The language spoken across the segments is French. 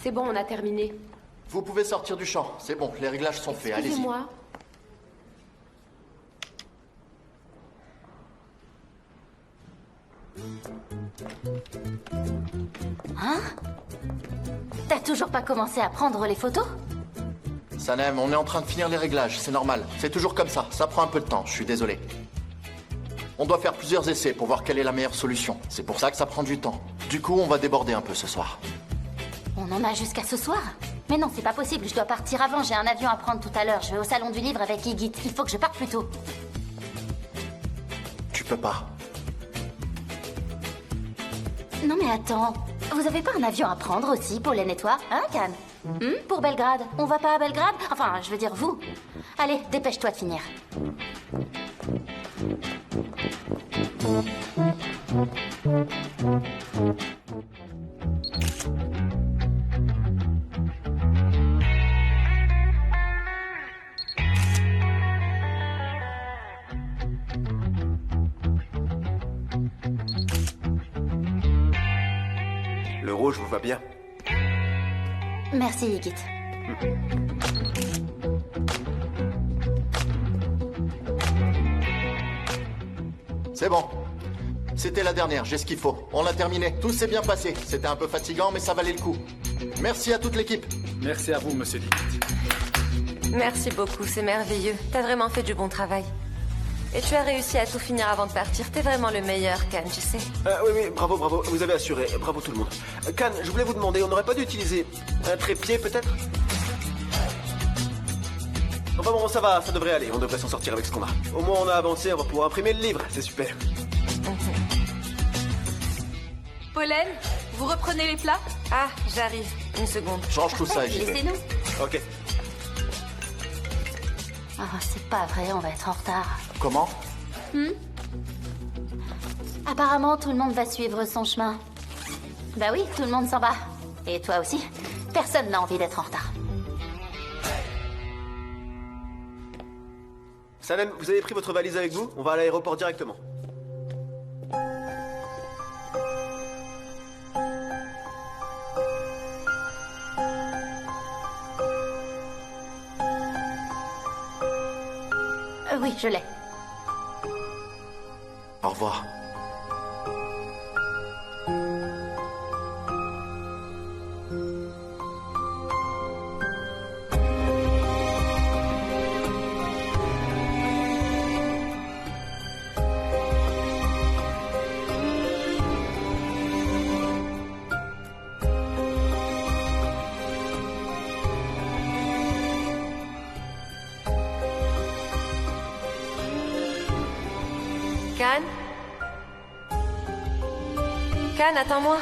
C'est bon, on a terminé. Vous pouvez sortir du champ. C'est bon, les réglages sont faits. Allez-y. Excusez-moi. Hein? T'as toujours pas commencé à prendre les photos? Sanem, on est en train de finir les réglages, c'est normal. C'est toujours comme ça prend un peu de temps, je suis désolé. On doit faire plusieurs essais pour voir quelle est la meilleure solution. C'est pour ça que ça prend du temps. Du coup, on va déborder un peu ce soir. On en a jusqu'à ce soir? Mais non, c'est pas possible, je dois partir avant, j'ai un avion à prendre tout à l'heure. Je vais au salon du livre avec Igit, il faut que je parte plus tôt. Tu peux pas. Non mais attends, vous avez pas un avion à prendre aussi, Pauline et toi, hein, Cannes? Pour Belgrade. On va pas à Belgrade? Enfin, je veux dire vous. Allez, dépêche-toi de finir. Le rouge vous va bien? Merci, Igit. C'est bon. C'était la dernière, j'ai ce qu'il faut. On a terminé. Tout s'est bien passé. C'était un peu fatigant, mais ça valait le coup. Merci à toute l'équipe. Merci à vous, monsieur Dickett. Merci beaucoup, c'est merveilleux. T'as vraiment fait du bon travail. Et tu as réussi à tout finir avant de partir. T'es vraiment le meilleur, Khan, tu sais. Oui, bravo, vous avez assuré. Bravo tout le monde. Khan, je voulais vous demander, on n'aurait pas dû utiliser un trépied peut-être? Enfin bon, ça va, ça devrait aller. On devrait s'en sortir avec ce qu'on a. Au moins on a avancé, on va pouvoir imprimer le livre. C'est super. Pollen, vous reprenez les plats? Ah, j'arrive. Une seconde. Je range tout ça et j'y vais. Laissez-nous. Ok. Ah, c'est pas vrai, on va être en retard. Comment? Apparemment, tout le monde va suivre son chemin. Bah oui, tout le monde s'en va. Et toi aussi. Personne n'a envie d'être en retard. Sanem, vous avez pris votre valise avec vous? On va à l'aéroport directement. Oui, je l'ai. Au revoir. Khan? Khan, attends-moi.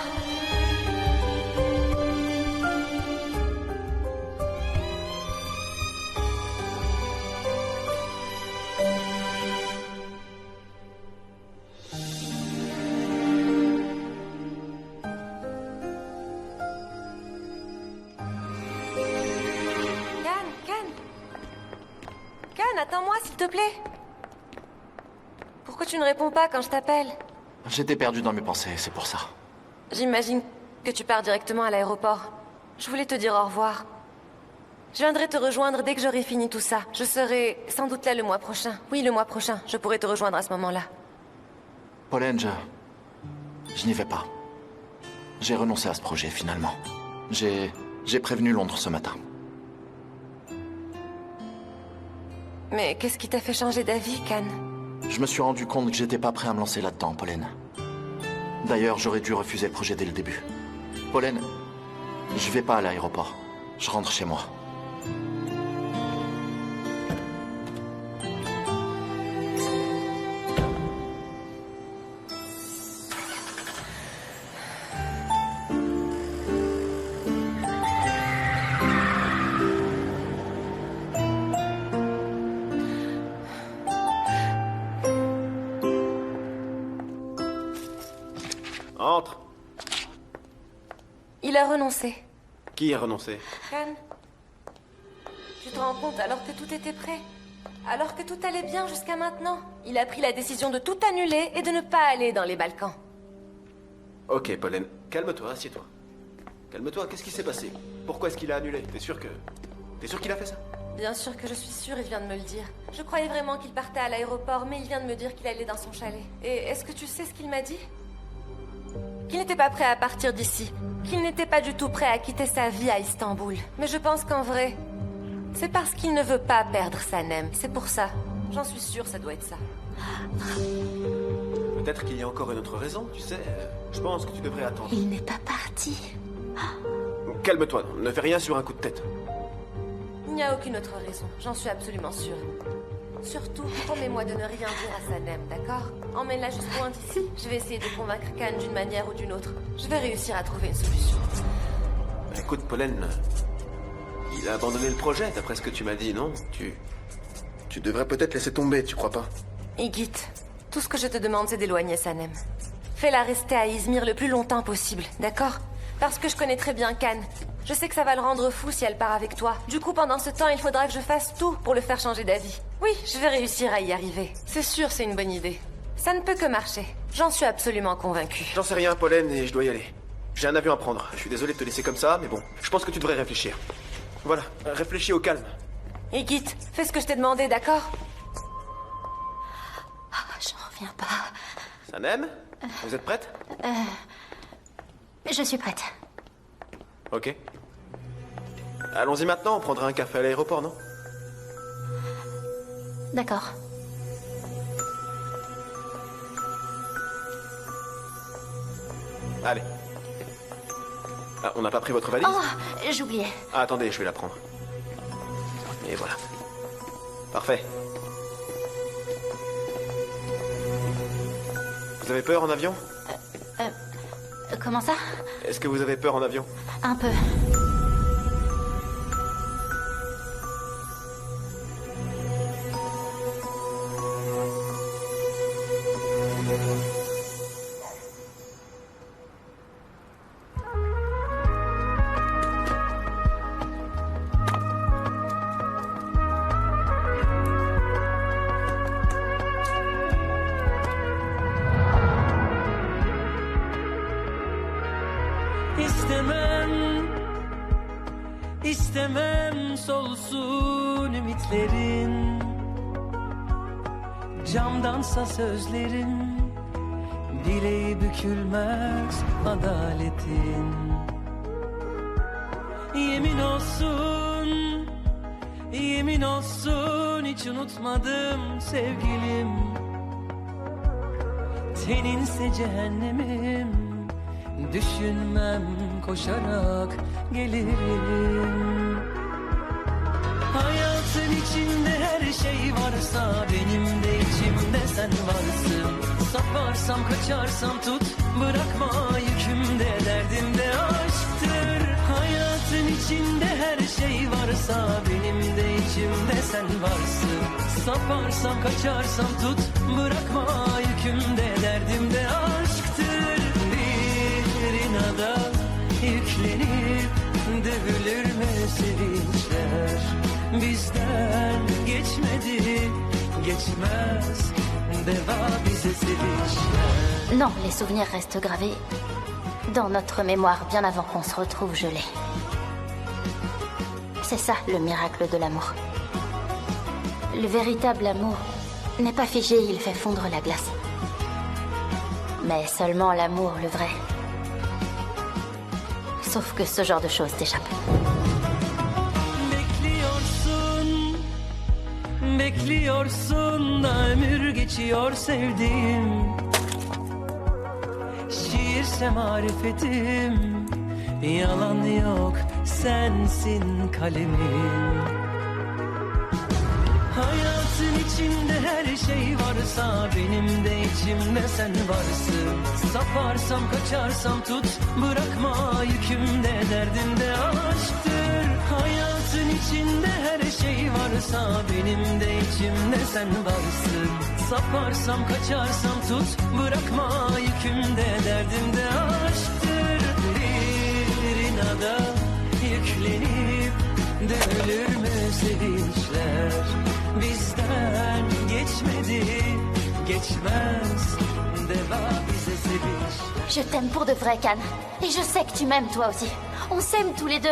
Khan, attends-moi, s'il te plaît. Pourquoi tu ne réponds pas quand je t'appelle? J'étais perdu dans mes pensées, c'est pour ça. J'imagine que tu pars directement à l'aéroport. Je voulais te dire au revoir. Je viendrai te rejoindre dès que j'aurai fini tout ça. Je serai sans doute là le mois prochain. Oui, le mois prochain. Je pourrai te rejoindre à ce moment-là. Pollen, je n'y vais pas. J'ai renoncé à ce projet, finalement. J'ai prévenu Londres ce matin. Mais qu'est-ce qui t'a fait changer d'avis, Khan? Je me suis rendu compte que j'étais pas prêt à me lancer là-dedans, Pollen. D'ailleurs, j'aurais dû refuser le projet dès le début. Pollen, je vais pas à l'aéroport. Je rentre chez moi. Entre. Il a renoncé. Qui a renoncé? Khan, tu te rends compte alors que tout était prêt? Alors que tout allait bien jusqu'à maintenant? Il a pris la décision de tout annuler et de ne pas aller dans les Balkans. Ok, Pollen, calme-toi, assieds-toi. Calme-toi, qu'est-ce qui s'est passé? Pourquoi est-ce qu'il a annulé? T'es sûr qu'il a fait ça? Bien sûr que je suis sûre, il vient de me le dire. Je croyais vraiment qu'il partait à l'aéroport, mais il vient de me dire qu'il allait dans son chalet. Et est-ce que tu sais ce qu'il m'a dit? Qu'il n'était pas prêt à partir d'ici. Qu'il n'était pas du tout prêt à quitter sa vie à Istanbul. Mais je pense qu'en vrai, c'est parce qu'il ne veut pas perdre Sanem. C'est pour ça. J'en suis sûre, ça doit être ça. Peut-être qu'il y a encore une autre raison, tu sais. Je pense que tu devrais attendre. Il n'est pas parti. Calme-toi, ne fais rien sur un coup de tête. Il n'y a aucune autre raison, j'en suis absolument sûre. Surtout, promets-moi de ne rien dire à Sanem, d'accord? Emmène-la juste loin d'ici. Je vais essayer de convaincre Khan d'une manière ou d'une autre. Je vais réussir à trouver une solution. Écoute, Pollen, il a abandonné le projet, d'après ce que tu m'as dit, non? Tu devrais peut-être laisser tomber, tu crois pas? Igit, tout ce que je te demande, c'est d'éloigner Sanem. Fais-la rester à Izmir le plus longtemps possible, d'accord? Parce que je connais très bien Khan. Je sais que ça va le rendre fou si elle part avec toi. Du coup, pendant ce temps, il faudra que je fasse tout pour le faire changer d'avis. Oui, je vais réussir à y arriver. C'est sûr, c'est une bonne idée. Ça ne peut que marcher. J'en suis absolument convaincue. J'en sais rien, Pollen, et je dois y aller. J'ai un avion à prendre. Je suis désolé de te laisser comme ça, mais bon, je pense que tu devrais réfléchir. Voilà, réfléchis au calme. Igit, fais ce que je t'ai demandé, d'accord? J'en reviens pas. Sanem, vous êtes prête? Je suis prête. Ok. Allons-y maintenant, on prendra un café à l'aéroport, non? D'accord. Allez. Ah, on n'a pas pris votre valise? Oh, j'oubliais. Ah, attendez, je vais la prendre. Et voilà. Parfait. Vous avez peur en avion? Comment ça? Est-ce que vous avez peur en avion? Un peu. İstemem solsun ümitlerin, camdansa sözlerin, bileği bükülmez adaletin. Yemin olsun, yemin olsun hiç unutmadım sevgilim. Teninse cehennemim, düşünmem koşarak gelirim. Hayatın içinde her şey varsa benim de içimde sen varsın. Saparsam kaçarsam tut, bırakma yükümde, derdimde aşktır. Hayatın içinde her şey varsa benim de içimde sen varsın. Saparsam kaçarsam tut, bırakma yükümde, derdimde aşktır. Bir inada yüklenip dövülür mü sevinçler? Bizden geçmedi, geçmez, deva bize sevinçler. Non, les souvenirs restent gravés dans notre mémoire bien avant qu'on se retrouve gelés. C'est ça le miracle de l'amour. Le véritable amour n'est pas figé, il fait fondre la glace. Mais seulement l'amour, le vrai. Sauf que ce genre de choses t'échappe. Bekliyorsun, bekliyorsun da ömür geçiyor sevdiğim. Şiirse marifetim, yalan yok sensin kalemim. Hayatın içinde her şey varsa benim de içimde sen varsın. Saparsam kaçarsam tut, bırakma yükümde, derdimde aşktır. Hayatın içinde her şey varsa benim de içimde sen varsın. Saparsam kaçarsam tut, bırakma yükümde, derdimde aşktır. Bir inada yüklenip dövülür mü sevinçler? Bizden geçmedi, geçmez, deva bize sevinç. Je t'aime pour de vrai, Khan. Et je sais que tu m'aimes toi aussi. On s'aime tous les deux.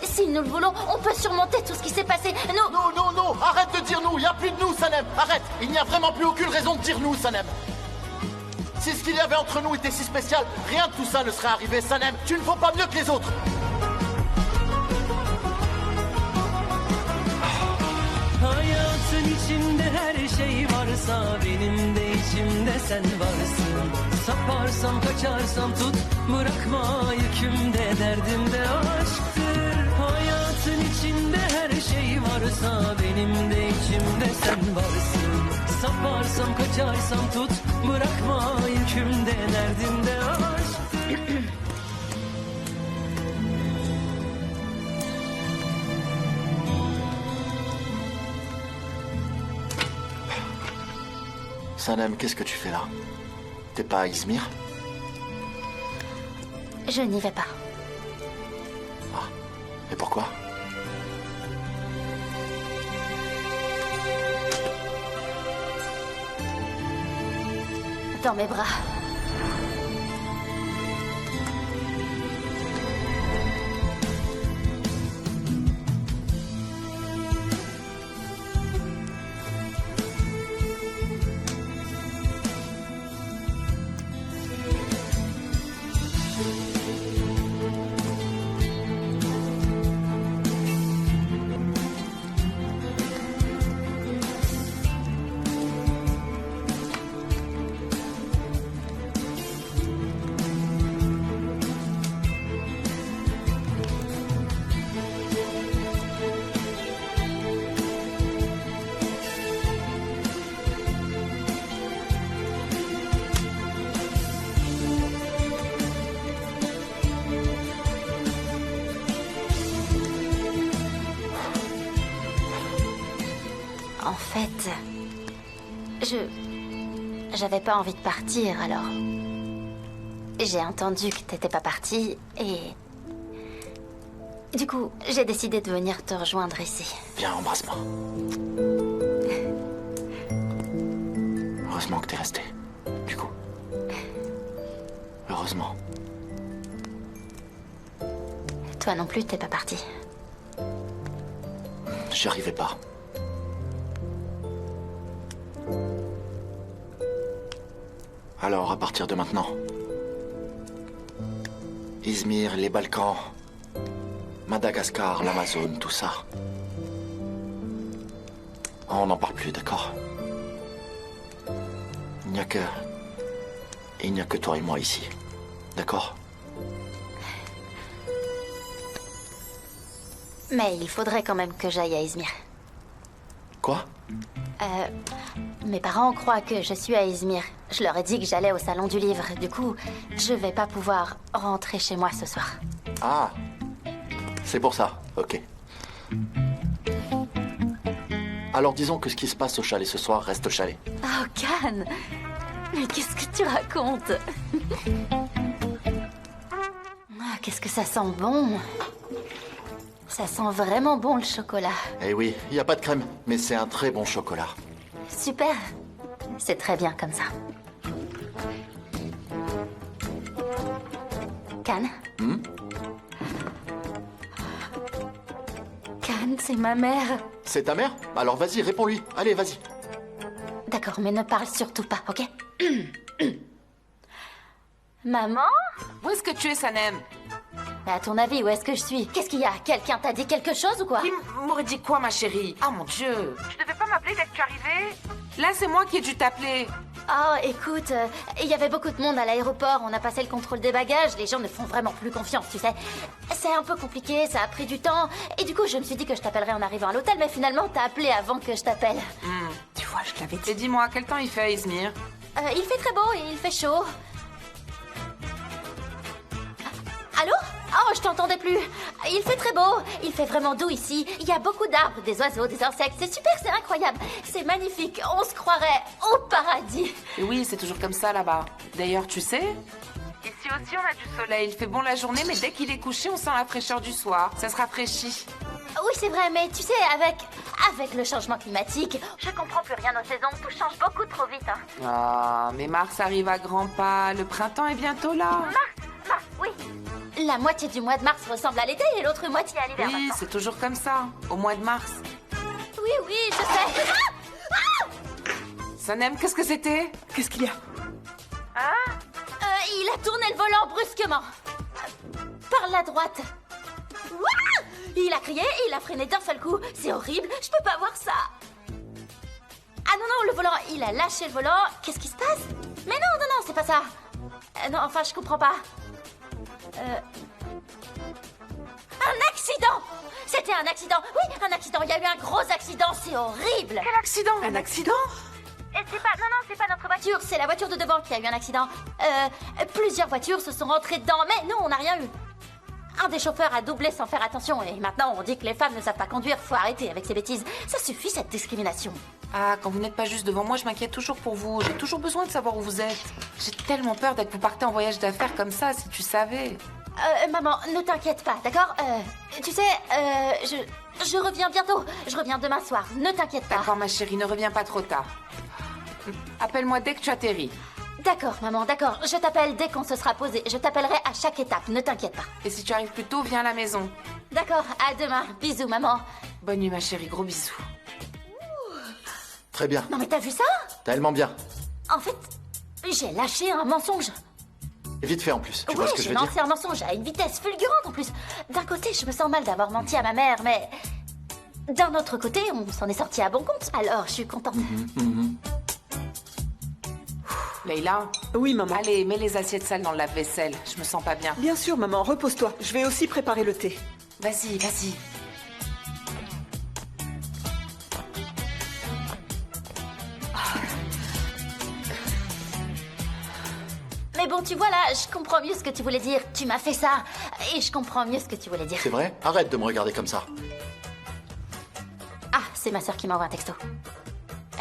Si nous le voulons, on peut surmonter tout ce qui s'est passé. Nous... Non, non, non, arrête de dire nous, il n'y a plus de nous, Sanem, arrête. Il n'y a vraiment plus aucune raison de dire nous, Sanem. Si ce qu'il y avait entre nous était si spécial, rien de tout ça ne serait arrivé, Sanem. Tu ne vaux pas mieux que les autres. Hayatın içinde her şey varsa benim de içimde sen varsın. Saparsam kaçarsam tut bırakma yükümde derdim de aşktır. Hayatın içinde her şey varsa benim de içimde sen varsın. Saparsam kaçarsam tut bırakma yükümde derdim de aşktır. Sanem, qu'est-ce que tu fais là? T'es pas à Izmir? Je n'y vais pas. Ah, et pourquoi? Dans mes bras. En fait, j'avais pas envie de partir, alors... J'ai entendu que t'étais pas parti, et... Du coup, j'ai décidé de venir te rejoindre ici. Viens, embrasse-moi. Heureusement que t'es resté, du coup. Heureusement. Toi non plus, t'es pas parti. J'y arrivais pas. Alors, à partir de maintenant, Izmir, les Balkans, Madagascar, l'Amazone, tout ça. On n'en parle plus, d'accord? Il n'y a que toi et moi ici. D'accord? Mais il faudrait quand même que j'aille à Izmir. Quoi? Mes parents croient que je suis à Izmir. Je leur ai dit que j'allais au salon du livre. Du coup, je vais pas pouvoir rentrer chez moi ce soir. Ah, c'est pour ça, ok. Alors disons que ce qui se passe au chalet ce soir reste au chalet. Oh, Can! Mais qu'est-ce que tu racontes? Ah, qu'est-ce que ça sent bon! Ça sent vraiment bon le chocolat. Eh oui, il n'y a pas de crème, mais c'est un très bon chocolat. Super! C'est très bien comme ça. Can? Can, c'est ma mère. C'est ta mère? Alors vas-y, réponds-lui. Allez, vas-y. D'accord, mais ne parle surtout pas, ok? Maman? Où est-ce que tu es, Sanem? Mais à ton avis, où est-ce que je suis? Qu'est-ce qu'il y a? Quelqu'un t'a dit quelque chose ou quoi? Qui m'aurait dit quoi, ma chérie? Ah, mon Dieu! Tu devais pas m'appeler dès que tu arrivais? Là, c'est moi qui ai dû t'appeler. Oh, écoute, il y avait beaucoup de monde à l'aéroport, on a passé le contrôle des bagages, les gens ne font vraiment plus confiance, tu sais. C'est un peu compliqué, ça a pris du temps, et du coup, je me suis dit que je t'appellerais en arrivant à l'hôtel, mais finalement, t'as appelé avant que je t'appelle. Tu vois, je l'avais dit. Et dis-moi, quel temps il fait à Izmir? Il fait très beau et il fait chaud. Allô? Oh, je t'entendais plus. Il fait très beau, il fait vraiment doux ici. Il y a beaucoup d'arbres, des oiseaux, des insectes. C'est super, c'est incroyable. C'est magnifique, on se croirait au paradis. Et oui, c'est toujours comme ça là-bas. D'ailleurs, tu sais, ici aussi on a du soleil. Il fait bon la journée, mais dès qu'il est couché, on sent la fraîcheur du soir. Ça se rafraîchit. Oui, c'est vrai, mais tu sais, avec le changement climatique, je comprends plus rien aux saisons. Tout change beaucoup trop vite. Hein. Ah, mais mars arrive à grands pas. Le printemps est bientôt là. Mars, oui. La moitié du mois de mars ressemble à l'été et l'autre moitié à l'hiver. Oui, maintenant. c'est toujours comme ça, au mois de mars. Oui, oui, je sais. Sanem, qu'est-ce que c'était? Qu'est-ce qu'il y a? Il a tourné le volant brusquement. Par la droite. Ouah, il a crié et il a freiné d'un seul coup. C'est horrible, je peux pas voir ça. Ah non, non, le volant, il a lâché le volant. Qu'est-ce qui se passe? Mais non, non, non, c'est pas ça. Non, enfin, je comprends pas. Un accident! C'était un accident. Oui, un accident. Il y a eu un gros accident. C'est horrible. Quel accident? Un accident? C'est pas... Non, non, c'est pas notre voiture. C'est la voiture de devant qui a eu un accident. Plusieurs voitures se sont rentrées dedans, mais nous, on n'a rien eu. Un des chauffeurs a doublé sans faire attention et maintenant on dit que les femmes ne savent pas conduire. Faut arrêter avec ces bêtises. Ça suffit, cette discrimination. Ah, quand vous n'êtes pas juste devant moi, je m'inquiète toujours pour vous. J'ai toujours besoin de savoir où vous êtes. J'ai tellement peur d'être vous partez en voyage d'affaires comme ça, si tu savais. Maman, ne t'inquiète pas, d'accord? Tu sais, je reviens bientôt. Je reviens demain soir. Ne t'inquiète pas. D'accord, ma chérie, ne reviens pas trop tard. Appelle-moi dès que tu atterris. D'accord, maman, d'accord. Je t'appelle dès qu'on se sera posé. Je t'appellerai à chaque étape. Ne t'inquiète pas. Et si tu arrives plus tôt, viens à la maison. D'accord, à demain. Bisous, maman. Bonne nuit, ma chérie, gros bisous. Très bien. Non mais t'as vu ça? Tellement bien. En fait, j'ai lâché un mensonge. Et vite fait en plus. Tu Ouais, vois ce que je j'ai veux dire? lancé un mensonge à une vitesse fulgurante en plus. D'un côté, je me sens mal d'avoir menti à ma mère, mais... D'un autre côté, on s'en est sorti à bon compte. Alors, je suis contente. Leïla, Oui, maman. allez, mets les assiettes sales dans le lave-vaisselle. Je me sens pas bien. Bien sûr, maman, repose-toi. Je vais aussi préparer le thé. Vas-y, vas-y. Mais bon, tu vois là, je comprends mieux ce que tu voulais dire. Tu m'as fait ça. Et je comprends mieux ce que tu voulais dire. C'est vrai? Arrête de me regarder comme ça. Ah, c'est ma sœur qui m'envoie un texto.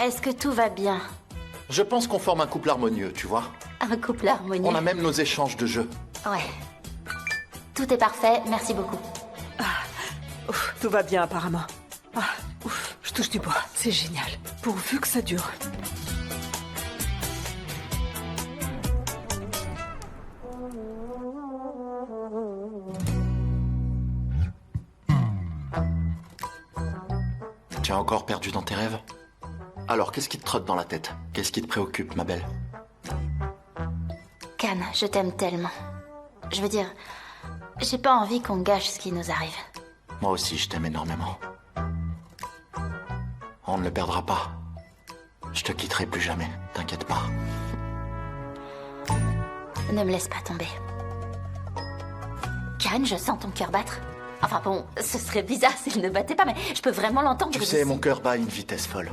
Est-ce que tout va bien? Je pense qu'on forme un couple harmonieux, tu vois. Un couple harmonieux. On a même nos échanges de jeux. Ouais. Tout est parfait, merci beaucoup. Ouf, tout va bien apparemment. Ah, ouf, je touche du bois. C'est génial. Pourvu que ça dure. Tu as encore perdu dans tes rêves? Alors, qu'est-ce qui te trotte dans la tête? Qu'est-ce qui te préoccupe, ma belle? Can, je t'aime tellement. Je veux dire, j'ai pas envie qu'on gâche ce qui nous arrive. Moi aussi, je t'aime énormément. On ne le perdra pas. Je te quitterai plus jamais, t'inquiète pas. Ne me laisse pas tomber. Can, je sens ton cœur battre. Enfin bon, ce serait bizarre s'il ne battait pas, mais je peux vraiment l'entendre. Tu d'ici. sais, mon cœur bat à une vitesse folle.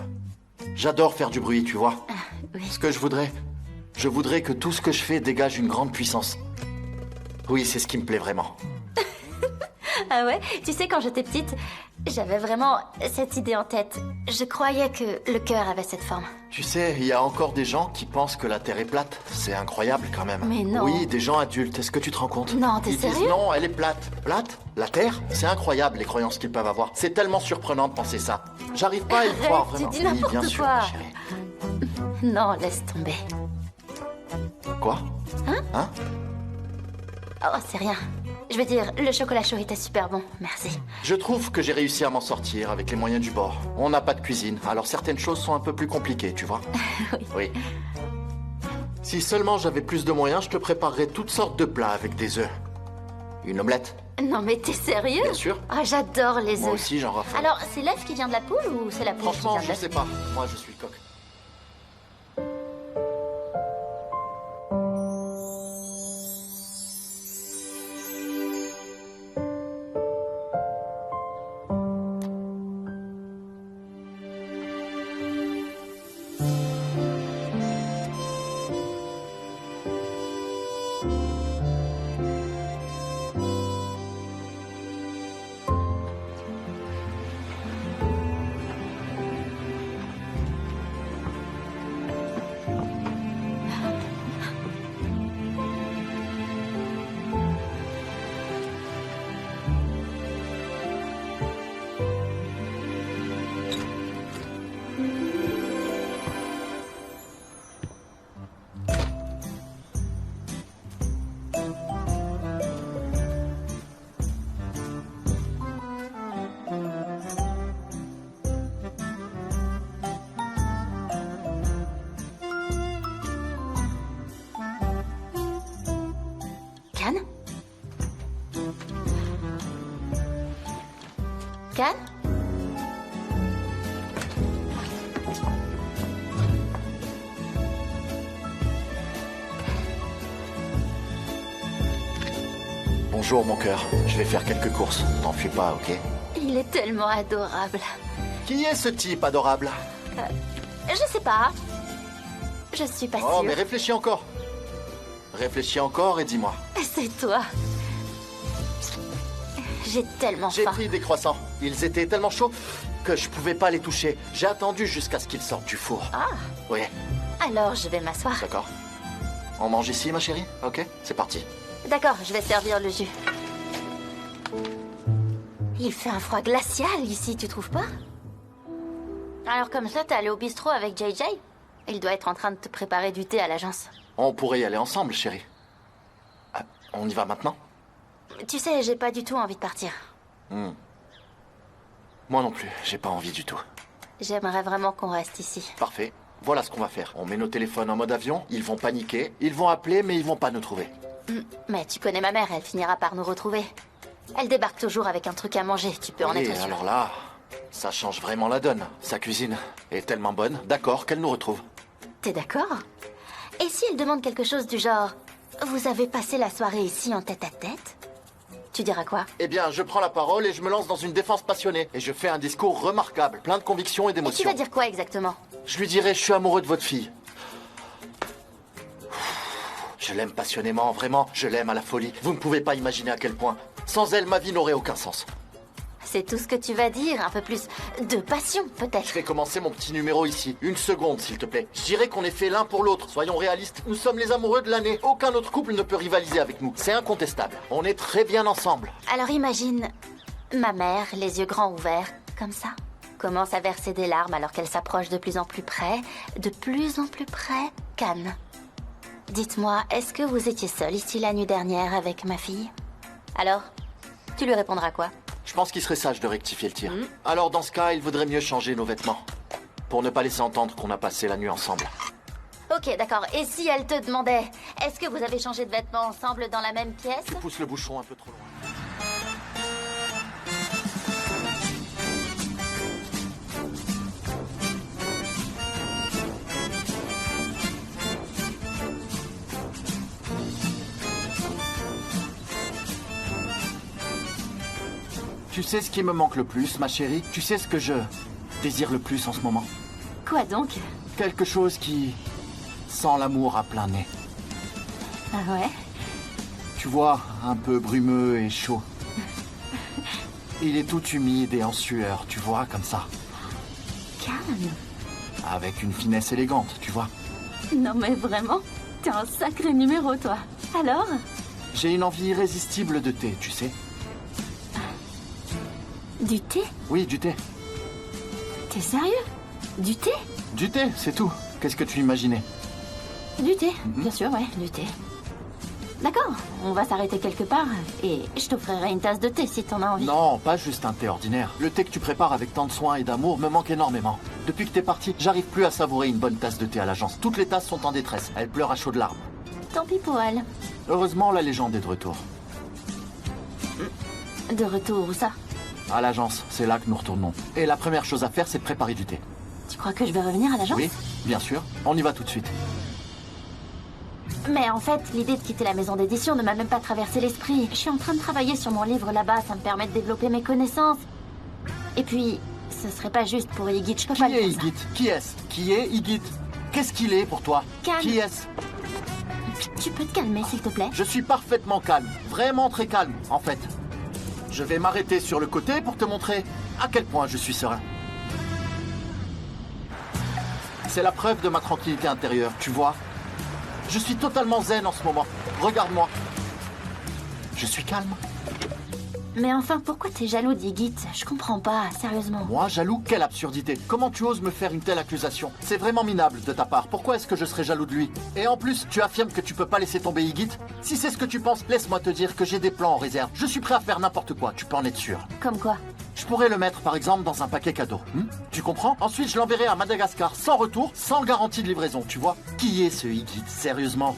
J'adore faire du bruit, tu vois. Oui. Ce que je voudrais que tout ce que je fais dégage une grande puissance. Oui, c'est ce qui me plaît vraiment. Ah ouais? Tu sais, quand j'étais petite, j'avais vraiment cette idée en tête. Je croyais que le cœur avait cette forme. Tu sais, il y a encore des gens qui pensent que la Terre est plate. C'est incroyable quand même. Mais non. Oui, des gens adultes. Est-ce que tu te rends compte? Non, t'es Ils disent sérieux? non, elle est plate. Plate? La Terre? C'est incroyable les croyances qu'ils peuvent avoir. C'est tellement surprenant de penser ça. J'arrive pas à y Arrête, croire tu vraiment. dis Oui, n'importe bien sûr, quoi. ma chérie. Non, laisse tomber. Quoi? Hein? Oh, c'est rien. Je veux dire, le chocolat chaud était super bon, merci. Je trouve que j'ai réussi à m'en sortir avec les moyens du bord. On n'a pas de cuisine, alors certaines choses sont un peu plus compliquées, tu vois. Oui. Si seulement j'avais plus de moyens, je te préparerais toutes sortes de plats avec des œufs. Une omelette? Non mais t'es sérieux? Bien sûr. Ah, j'adore les œufs. Moi aussi, j'en raffole. Alors, c'est l'œuf qui vient de la poule ou c'est la poule Franchement, qui je vient de sais pas. Moi, je suis le coq. Can? Can? Bonjour mon cœur, je vais faire quelques courses. T'en fuis pas, ok? Il est tellement adorable. Qui est ce type adorable? Je sais pas. Je suis pas Oh, sûre. mais réfléchis encore. Réfléchis encore et dis-moi. C'est toi. J'ai tellement J'ai faim. pris des croissants. Ils étaient tellement chauds que je pouvais pas les toucher. J'ai attendu jusqu'à ce qu'ils sortent du four. Ah, Oui, alors je vais m'asseoir. d'accord. On mange ici, ma chérie? Ok, c'est parti. D'accord, je vais servir le jus. Il fait un froid glacial ici, tu trouves pas? Alors comme ça, t'es allé au bistrot avec JJ? Il doit être en train de te préparer du thé à l'agence. On pourrait y aller ensemble, chérie. On y va maintenant? Tu sais, j'ai pas du tout envie de partir. Moi non plus, j'ai pas envie du tout. J'aimerais vraiment qu'on reste ici. Parfait. Voilà ce qu'on va faire. On met nos téléphones en mode avion, ils vont paniquer, ils vont appeler, mais ils vont pas nous trouver. Mais tu connais ma mère, elle finira par nous retrouver. Elle débarque toujours avec un truc à manger, tu peux en Oui, être sûr. alors là, ça change vraiment la donne. Sa cuisine est tellement bonne, d'accord, qu'elle nous retrouve. T'es d'accord? Et si elle demande quelque chose du genre « Vous avez passé la soirée ici en tête-à-tête ?» Tu diras quoi? Eh bien, je prends la parole et je me lance dans une défense passionnée. Et je fais un discours remarquable, plein de conviction et Et tu d'émotion. vas dire quoi exactement? Je lui dirai, je suis amoureux de votre fille. Je l'aime passionnément, vraiment, je l'aime à la folie. Vous ne pouvez pas imaginer à quel point. Sans elle, ma vie n'aurait aucun sens. C'est tout ce que tu vas dire, un peu plus de passion, Je peut-être. vais commencer mon petit numéro ici. Une seconde, s'il te plaît. Je dirais qu'on est fait l'un pour l'autre. Soyons réalistes. Nous sommes les amoureux de l'année. Aucun autre couple ne peut rivaliser avec nous. C'est incontestable. On est très bien ensemble. Alors imagine ma mère, les yeux grands ouverts, comme ça, commence à verser des larmes alors qu'elle s'approche de plus en plus près, Can. Dites-moi, est-ce que vous étiez seul ici la nuit dernière avec ma fille? Alors, tu lui répondras quoi? Je pense qu'il serait sage de rectifier le tir. Alors dans ce cas, il vaudrait mieux changer nos vêtements. Pour ne pas laisser entendre qu'on a passé la nuit ensemble. Ok, d'accord. Et si elle te demandait, est-ce que vous avez changé de vêtements ensemble dans la même pièce? Tu pousses le bouchon un peu trop loin. Tu sais ce qui me manque le plus, ma chérie? Tu sais ce que je désire le plus en ce moment? Quoi donc? Quelque chose qui sent l'amour à plein nez. Ah ouais? Tu vois, un peu brumeux et chaud. Il est tout humide et en sueur, tu vois, comme ça. Calme. Avec une finesse élégante, tu vois. Non mais vraiment? T'es un sacré numéro, toi. Alors? J'ai une envie irrésistible de thé, tu sais. Du thé? Oui, du thé. T'es sérieux? Du thé? Du thé, c'est tout. Qu'est-ce que tu imaginais? Du thé, bien sûr, ouais, du thé. D'accord, on va s'arrêter quelque part et je t'offrirai une tasse de thé si t'en as envie. Non, pas juste un thé ordinaire. Le thé que tu prépares avec tant de soin et d'amour me manque énormément. Depuis que t'es parti, j'arrive plus à savourer une bonne tasse de thé à l'agence. Toutes les tasses sont en détresse. Elles pleurent à chaudes larmes. Tant pis pour elle. Heureusement, la légende est de retour. De retour, où ça? À l'agence, c'est là que nous retournons. Et la première chose à faire, c'est de préparer du thé. Tu crois que je vais revenir à l'agence? Oui, bien sûr. On y va tout de suite. Mais en fait, l'idée de quitter la maison d'édition ne m'a même pas traversé l'esprit. Je suis en train de travailler sur mon livre là-bas, ça me permet de développer mes connaissances. Et puis, ce serait pas juste pour Igit, je peux pas Qui le est faire ça. Igit? Qui est-ce? Qui est Igit? Qu'est-ce qu'il est pour toi? Calme. Qui est-ce? Tu peux te calmer, s'il te plaît? Je suis parfaitement calme. Vraiment très calme, en fait. Je vais m'arrêter sur le côté pour te montrer à quel point je suis serein. C'est la preuve de ma tranquillité intérieure, tu vois. Je suis totalement zen en ce moment. Regarde-moi. Je suis calme. Mais enfin, pourquoi t'es jaloux d'Igit? Je comprends pas, sérieusement. Moi, jaloux, quelle absurdité. Comment tu oses me faire une telle accusation? C'est vraiment minable de ta part. Pourquoi est-ce que je serais jaloux de lui? Et en plus, tu affirmes que tu peux pas laisser tomber Igit? Si c'est ce que tu penses, laisse-moi te dire que j'ai des plans en réserve. Je suis prêt à faire n'importe quoi, tu peux en être sûr. Comme quoi? Je pourrais le mettre, par exemple, dans un paquet cadeau. Tu comprends? Ensuite, je l'enverrai à Madagascar, sans retour, sans garantie de livraison, tu vois? Qui est ce Igit, sérieusement?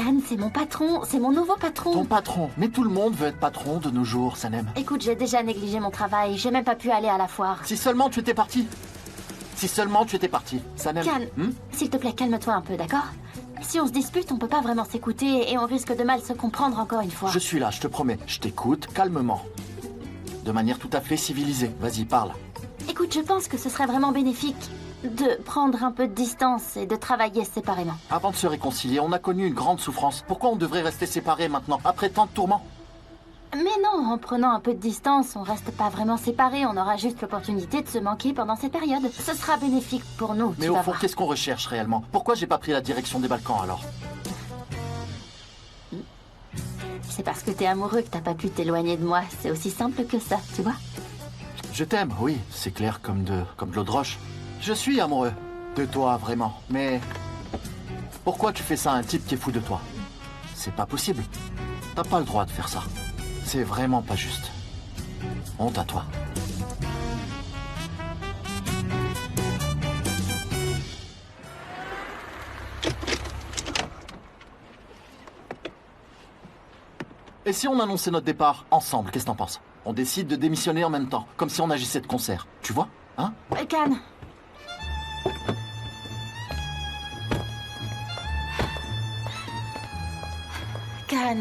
Can, c'est mon patron, c'est mon nouveau patron. Ton patron. Mais tout le monde veut être patron de nos jours, Sanem. Écoute, j'ai déjà négligé mon travail, j'ai même pas pu aller à la foire. Si seulement tu étais parti. Si seulement tu étais parti, Sanem. Can, s'il te plaît, calme-toi un peu, d'accord? Si on se dispute, on peut pas vraiment s'écouter et on risque de mal se comprendre encore une fois. Je suis là, je te promets. Je t'écoute calmement. De manière tout à fait civilisée. Vas-y, parle. Écoute, je pense que ce serait vraiment bénéfique de prendre un peu de distance et de travailler séparément. Avant de se réconcilier, on a connu une grande souffrance. Pourquoi on devrait rester séparés maintenant, après tant de tourments? Mais non, en prenant un peu de distance, on reste pas vraiment séparés. On aura juste l'opportunité de se manquer pendant cette période. Ce sera bénéfique pour nous, Mais tu au vas fond, voir. qu'est-ce qu'on recherche réellement? Pourquoi j'ai pas pris la direction des Balkans alors? C'est parce que t'es amoureux que t'as pas pu t'éloigner de moi. C'est aussi simple que ça, tu vois. Je t'aime, oui, c'est clair comme de l'eau de roche. Je suis amoureux de toi, vraiment. Mais pourquoi tu fais ça à un type qui est fou de toi? C'est pas possible. T'as pas le droit de faire ça. C'est vraiment pas juste. Honte à toi. Et si on annonçait notre départ ensemble, qu'est-ce que t'en penses? On décide de démissionner en même temps, comme si on agissait de concert. Tu vois? Hein? Can. Can.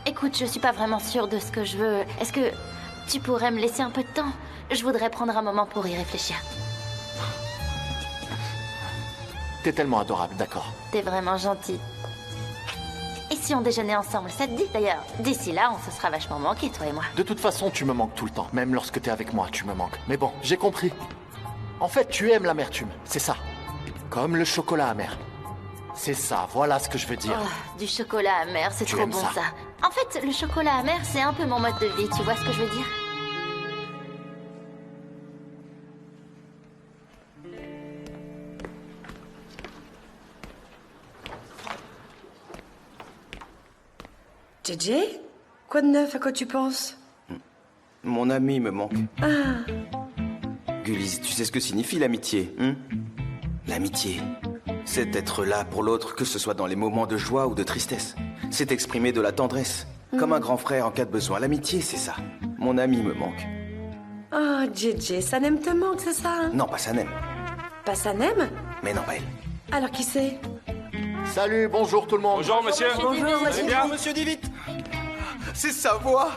Écoute, je suis pas vraiment sûre de ce que je veux. Est-ce que tu pourrais me laisser un peu de temps? Je voudrais prendre un moment pour y réfléchir. T'es tellement adorable, d'accord. T'es vraiment gentil. Et si on déjeunait ensemble, ça te dit d'ailleurs? D'ici là, on se sera vachement manqué, toi et moi. De toute façon, tu me manques tout le temps. Même lorsque t'es avec moi, tu me manques. Mais bon, j'ai compris. En fait, tu aimes l'amertume, c'est ça. Comme le chocolat amer. C'est ça, voilà ce que je veux dire. Oh, du chocolat amer, c'est Tu trop aimes bon ça. ça. En fait, le chocolat amer, c'est un peu mon mode de vie, tu vois ce que je veux dire? JJ? Quoi de neuf? À quoi tu penses? Mon ami me manque. Gullies, tu sais ce que signifie l'amitié, hein? L'amitié, c'est être là pour l'autre, que ce soit dans les moments de joie ou de tristesse. C'est exprimer de la tendresse, comme un grand frère en cas de besoin. L'amitié, c'est ça. Mon ami me manque. Oh, JJ, Sanem te manque, c'est ça? Non, pas Sanem. Pas Sanem? Mais non, pas elle. Alors qui c'est? Salut, bonjour tout le monde. Bonjour, monsieur. Bonjour, Vous allez bien? Monsieur Divit. C'est sa voix.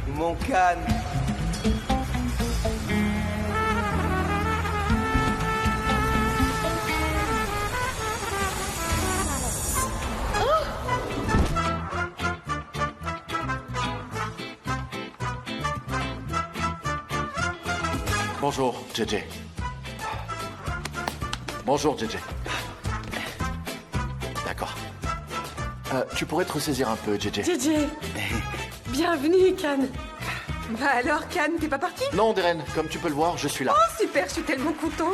Mon canne. Bonjour, JJ. Bonjour, JJ. D'accord. Tu pourrais te ressaisir un peu, JJ. JJ! Bienvenue, Can. Bah alors, Can, t'es pas parti? Non, Deren, comme tu peux le voir, je suis là. Oh, super, je suis tellement contente.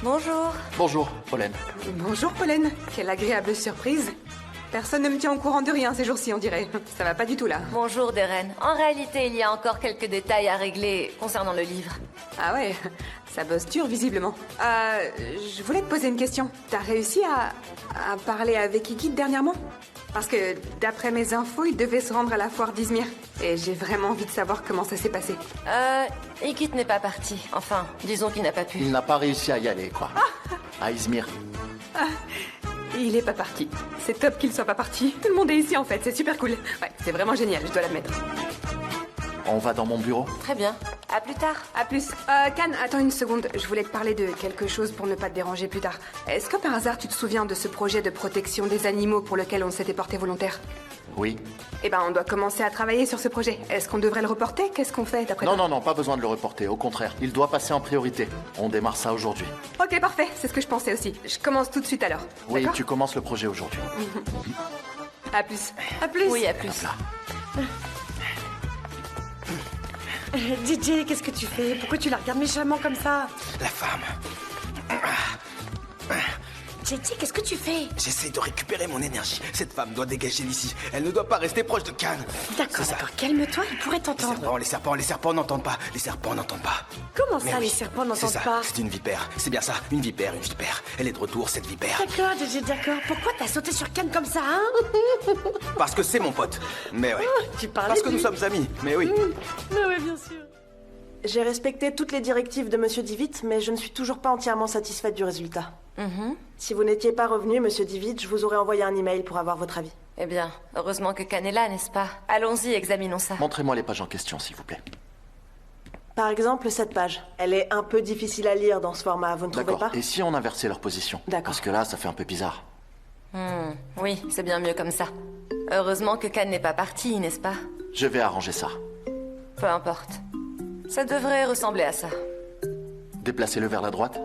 Bonjour. Bonjour, Pauline. Bonjour, Pauline. Quelle agréable surprise. Personne ne me tient au courant de rien ces jours-ci, on dirait. Ça va pas du tout, là. Bonjour, Deren. En réalité, il y a encore quelques détails à régler concernant le livre. Ah ouais, ça bosse dur, visiblement. Je voulais te poser une question. T'as réussi à parler avec Ikit dernièrement? Parce que, d'après mes infos, il devait se rendre à la foire d'Izmir. Et j'ai vraiment envie de savoir comment ça s'est passé. Ikit n'est pas parti. Enfin, disons qu'il n'a pas pu. Il n'a pas réussi à y aller, quoi. À Izmir. Il est pas parti. C'est top qu'il soit pas parti. Tout le monde est ici, en fait. C'est super cool. Ouais, c'est vraiment génial, je dois l'admettre. On va dans mon bureau. Très bien. À plus tard. À plus. Can, attends une seconde. Je voulais te parler de quelque chose pour ne pas te déranger plus tard. Est-ce que par hasard tu te souviens de ce projet de protection des animaux pour lequel on s'était porté volontaire? Oui. Eh ben, on doit commencer à travailler sur ce projet. Est-ce qu'on devrait le reporter? Qu'est-ce qu'on fait d'après Non, toi? non, non, pas besoin de le reporter. Au contraire, il doit passer en priorité. On démarre ça aujourd'hui. Ok, parfait. C'est ce que je pensais aussi. Je commence tout de suite alors. Oui, D'accord? tu commences le projet aujourd'hui. À plus. À plus. Oui, à plus. DJ, qu'est-ce que tu fais? Pourquoi tu la regardes méchamment comme ça? La femme. JJ, qu'est-ce que tu fais? J'essaie de récupérer mon énergie. Cette femme doit dégager d'ici. Elle ne doit pas rester proche de Khan. D'accord, calme-toi, il pourrait t'entendre. Les serpents n'entendent pas. Les serpents n'entendent pas. Comment Mais ça, oui, les serpents c'est n'entendent ça, pas? c'est une vipère. C'est bien ça, une vipère. Elle est de retour, cette vipère. D'accord, JJ, d'accord. Pourquoi t'as sauté sur Khan comme ça, hein? Parce que c'est mon pote. Mais ouais. Tu parlais Parce que de nous lui. sommes amis. Mais oui. Mais ouais, bien sûr. J'ai respecté toutes les directives de Monsieur Divitt, mais je ne suis toujours pas entièrement satisfaite du résultat. Si vous n'étiez pas revenu, Monsieur Divitt, je vous aurais envoyé un email pour avoir votre avis. Eh bien, heureusement que Khan est là, n'est-ce pas? Allons-y, examinons ça. Montrez-moi les pages en question, s'il vous plaît. Par exemple, cette page. Elle est un peu difficile à lire dans ce format, vous ne trouvez D'accord. pas? Et si on inversait leur position? D'accord. Parce que là, ça fait un peu bizarre. Oui, c'est bien mieux comme ça. Heureusement que Khan n'est pas parti, n'est-ce pas? Je vais arranger ça. Peu importe. Ça devrait ressembler à ça. Déplacez-le vers la droite.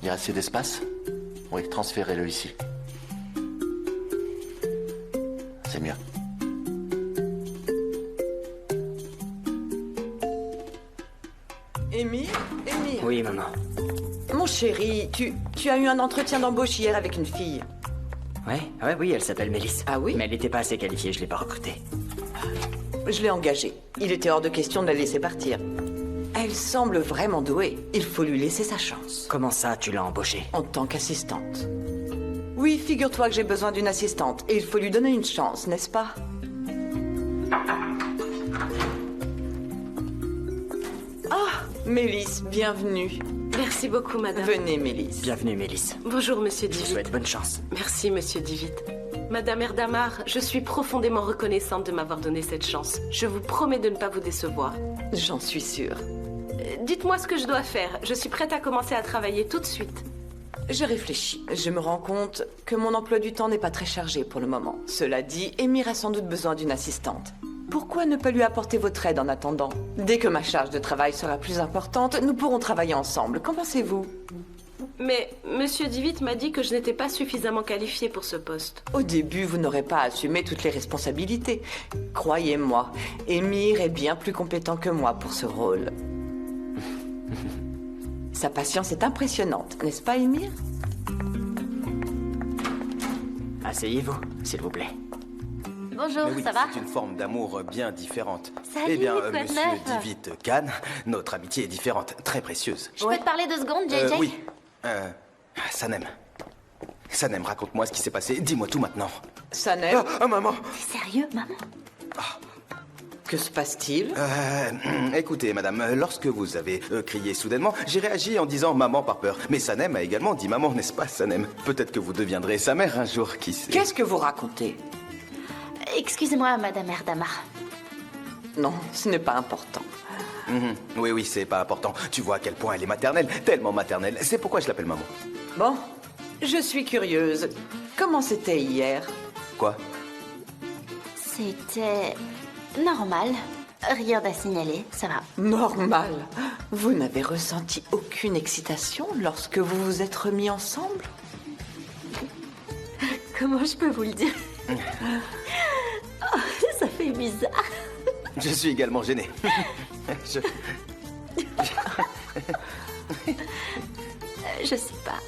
Il y a assez d'espace? Oui, transférez-le ici. C'est mieux. Émile? Oui, maman. Mon chéri, tu as eu un entretien d'embauche hier avec une fille. Oui, elle s'appelle Mélisse. Ah oui? Mais elle n'était pas assez qualifiée, je l'ai pas recrutée. Je l'ai engagée. Il était hors de question de la laisser partir. Elle semble vraiment douée. Il faut lui laisser sa chance. Comment ça, tu l'as embauchée? En tant qu'assistante. Oui, figure-toi que j'ai besoin d'une assistante. Et il faut lui donner une chance, n'est-ce pas? Ah, Mélisse, bienvenue. Merci beaucoup, madame. Venez, Mélisse. Bienvenue, Mélisse. Bonjour, monsieur Je te Divitt. souhaite bonne chance. Merci, monsieur Divitt. Madame Erdamar, je suis profondément reconnaissante de m'avoir donné cette chance. Je vous promets de ne pas vous décevoir. J'en suis sûre. Dites-moi ce que je dois faire. Je suis prête à commencer à travailler tout de suite. Je réfléchis. Je me rends compte que mon emploi du temps n'est pas très chargé pour le moment. Cela dit, Émir a sans doute besoin d'une assistante. Pourquoi ne pas lui apporter votre aide en attendant? Dès que ma charge de travail sera plus importante, nous pourrons travailler ensemble. Qu'en pensez-vous? Mais monsieur Divitt m'a dit que je n'étais pas suffisamment qualifiée pour ce poste. Au début, vous n'aurez pas assumé toutes les responsabilités. Croyez-moi, Émir est bien plus compétent que moi pour ce rôle. Sa patience est impressionnante, n'est-ce pas, Émir? Asseyez-vous, s'il vous plaît. Bonjour, Mais oui, ça va? c'est une forme d'amour bien différente. Salut, Eh bien, quoi de monsieur neuf? Divitt Khan, notre amitié est différente, très précieuse. Je peux te parler 2 secondes, JJ? Oui. Sanem. Sanem, raconte-moi ce qui s'est passé. Dis-moi tout maintenant. Sanem? Maman. T'es sérieux, maman? Que se passe-t-il? Écoutez, madame, lorsque vous avez crié soudainement, j'ai réagi en disant maman par peur. Mais Sanem a également dit maman, n'est-ce pas, Sanem? Peut-être que vous deviendrez sa mère un jour, qui sait? Qu'est-ce que vous racontez? Excusez-moi, madame Erdamar. Non, ce n'est pas important. Oui, c'est pas important. Tu vois à quel point elle est maternelle, tellement maternelle. C'est pourquoi je l'appelle maman. Bon, je suis curieuse. Comment c'était hier? Quoi? C'était normal. Rien à signaler, ça va. Normal. Vous n'avez ressenti aucune excitation lorsque vous vous êtes remis ensemble? Comment je peux vous le dire? Oh, ça fait bizarre. Je suis également gêné. Je sais pas.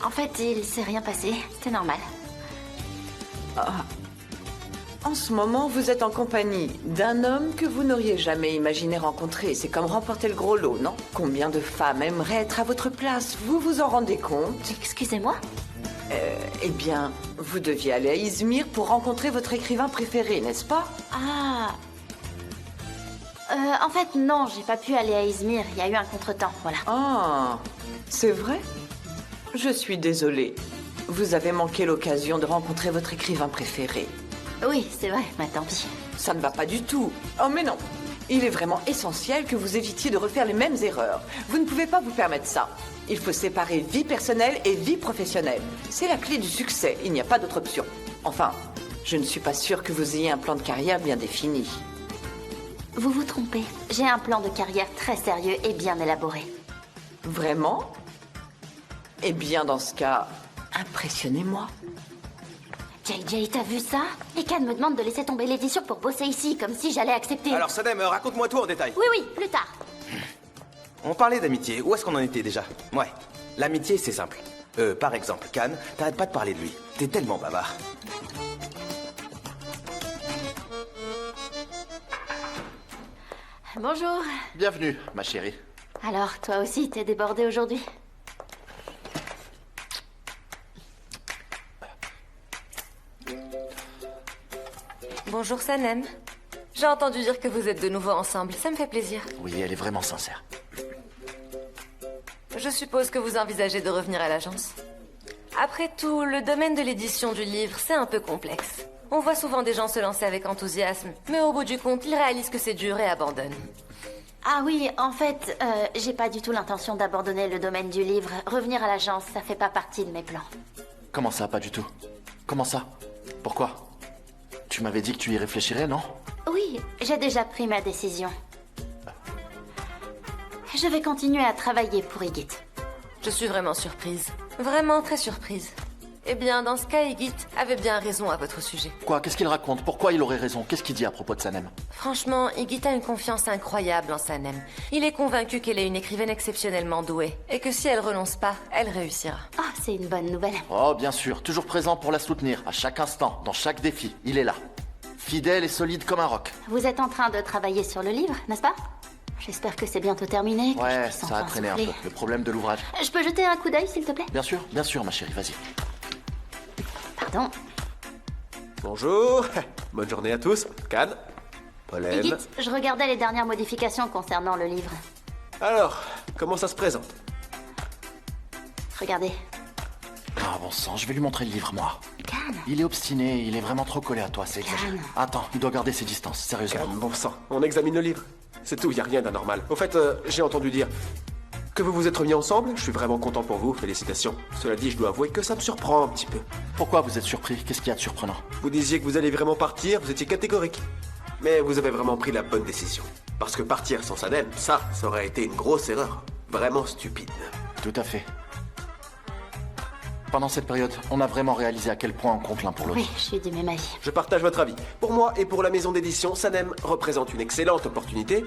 En fait, il s'est rien passé. C'était normal. En ce moment, vous êtes en compagnie d'un homme que vous n'auriez jamais imaginé rencontrer. C'est comme remporter le gros lot, non? Combien de femmes aimeraient être à votre place? Vous vous en rendez compte? Excusez-moi? Eh bien, vous deviez aller à Izmir pour rencontrer votre écrivain préféré, n'est-ce pas? Ah. En fait, non, j'ai pas pu aller à Izmir. Il y a eu un contretemps, voilà. Ah, c'est vrai? Je suis désolée. Vous avez manqué l'occasion de rencontrer votre écrivain préféré. Oui, c'est vrai, mais tant pis. Ça ne va pas du tout. Oh, mais non. Il est vraiment essentiel que vous évitiez de refaire les mêmes erreurs. Vous ne pouvez pas vous permettre ça. Il faut séparer vie personnelle et vie professionnelle. C'est la clé du succès. Il n'y a pas d'autre option. Enfin, je ne suis pas sûre que vous ayez un plan de carrière bien défini. Vous vous trompez. J'ai un plan de carrière très sérieux et bien élaboré. Vraiment? Eh bien, dans ce cas, impressionnez-moi. JJ, t'as vu ça? Ekan me demande de laisser tomber l'édition pour bosser ici, comme si j'allais accepter. Alors, Sanem, raconte-moi tout en détail. Oui, plus tard. On parlait d'amitié. Où est-ce qu'on en était déjà? Ouais. L'amitié, c'est simple. Par exemple, Khan, t'arrêtes pas de parler de lui. T'es tellement bavard. Bonjour. Bienvenue, ma chérie. Alors, toi aussi, t'es débordée aujourd'hui? Bonjour Sanem. J'ai entendu dire que vous êtes de nouveau ensemble. Ça me fait plaisir. Oui, elle est vraiment sincère. Je suppose que vous envisagez de revenir à l'agence. Après tout, le domaine de l'édition du livre, c'est un peu complexe. On voit souvent des gens se lancer avec enthousiasme, mais au bout du compte, ils réalisent que c'est dur et abandonnent. Ah oui, en fait, j'ai pas du tout l'intention d'abandonner le domaine du livre. Revenir à l'agence, ça fait pas partie de mes plans. Comment ça, pas du tout? Comment ça? Pourquoi? Tu m'avais dit que tu y réfléchirais, non? Oui, j'ai déjà pris ma décision. Je vais continuer à travailler pour Igit. Je suis vraiment surprise. Vraiment très surprise. Eh bien, dans ce cas, Igit avait bien raison à votre sujet. Quoi? Qu'est-ce qu'il raconte? Pourquoi il aurait raison? Qu'est-ce qu'il dit à propos de Sanem? Franchement, Igit a une confiance incroyable en Sanem. Il est convaincu qu'elle est une écrivaine exceptionnellement douée. Et que si elle renonce pas, elle réussira. Ah, c'est une bonne nouvelle. Oh, bien sûr. Toujours présent pour la soutenir, à chaque instant, dans chaque défi. Il est là. Fidèle et solide comme un roc. Vous êtes en train de travailler sur le livre, n'est-ce pas? J'espère que c'est bientôt terminé. Ouais, ça a traîné un peu. Le problème de l'ouvrage. Je peux jeter un coup d'œil, s'il te plaît? Bien sûr, ma chérie, vas-y. Pardon. Bonjour. Bonne journée à tous. Khan, Pollen. Igit, je regardais les dernières modifications concernant le livre. Alors, comment ça se présente? Regardez. Ah, bon sang, je vais lui montrer le livre, moi. Khan. Il est obstiné, il est vraiment trop collé à toi, c'est exagéré. Attends, il doit garder ses distances, sérieusement. Khan, bon sang, on examine le livre. C'est tout, y a rien d'anormal. Au fait, j'ai entendu dire que vous vous êtes remis ensemble. Je suis vraiment content pour vous, félicitations. Cela dit, je dois avouer que ça me surprend un petit peu. Pourquoi vous êtes surpris? Qu'est-ce qu'il y a de surprenant? Vous disiez que vous alliez vraiment partir, vous étiez catégorique. Mais vous avez vraiment pris la bonne décision. Parce que partir sans Sanem, ça aurait été une grosse erreur. Vraiment stupide. Tout à fait. Pendant cette période, on a vraiment réalisé à quel point on compte l'un pour l'autre. Oui, je suis du même avis. Je partage votre avis. Pour moi et pour la maison d'édition, Sanem représente une excellente opportunité.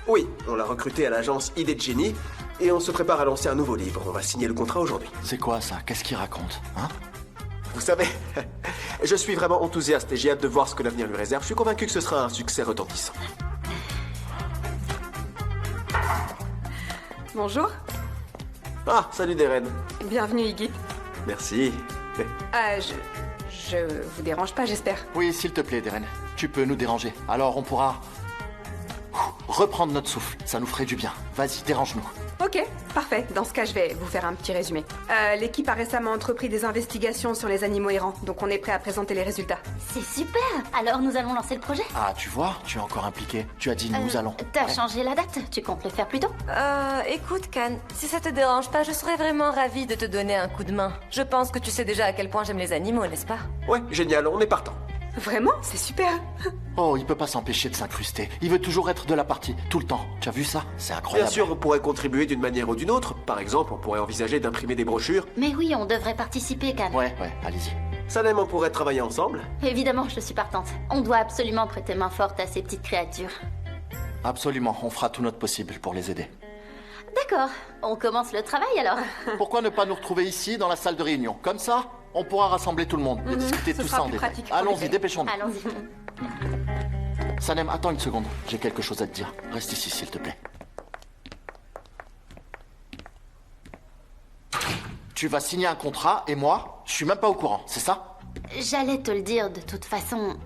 Oui, on l'a recruté à l'agence Idée de Génie et on se prépare à lancer un nouveau livre. On va signer le contrat aujourd'hui. C'est quoi ça? Qu'est-ce qu'il raconte? Hein? Vous savez, je suis vraiment enthousiaste et j'ai hâte de voir ce que l'avenir lui réserve. Je suis convaincu que ce sera un succès retentissant. Bonjour. Ah, salut Deren. Bienvenue, Iggy. Merci. Je vous dérange pas, j'espère. Oui, s'il te plaît, Deren. Tu peux nous déranger. Alors on pourra reprendre notre souffle. Ça nous ferait du bien. Vas-y, dérange-nous. Ok, parfait. Dans ce cas, je vais vous faire un petit résumé. L'équipe a récemment entrepris des investigations sur les animaux errants, donc on est prêt à présenter les résultats. C'est super. Alors nous allons lancer le projet. Ah, tu vois, tu es encore impliqué. Tu as dit nous allons. T'as changé la date? Tu comptes le faire plus tôt? Écoute, Khan, si ça te dérange pas, je serais vraiment ravie de te donner un coup de main. Je pense que tu sais déjà à quel point j'aime les animaux, n'est-ce pas? Ouais, génial, on est partant. Vraiment? C'est super. Oh, il peut pas s'empêcher de s'incruster. Il veut toujours être de la partie, tout le temps. Tu as vu ça? C'est incroyable. Bien sûr, on pourrait contribuer d'une manière ou d'une autre. Par exemple, on pourrait envisager d'imprimer des brochures. Mais oui, on devrait participer, Khan. Ouais, allez-y. Sanem, on pourrait travailler ensemble. Évidemment, je suis partante. On doit absolument prêter main forte à ces petites créatures. Absolument, on fera tout notre possible pour les aider. D'accord, on commence le travail alors. Pourquoi ne pas nous retrouver ici, dans la salle de réunion? Comme ça, on pourra rassembler tout le monde et discuter tout ça en détail. Allons-y, dépêchons-nous. Allons-y. Sanem, attends une seconde. J'ai quelque chose à te dire. Reste ici, s'il te plaît. Tu vas signer un contrat et moi, je suis même pas au courant, c'est ça? J'allais te le dire de toute façon.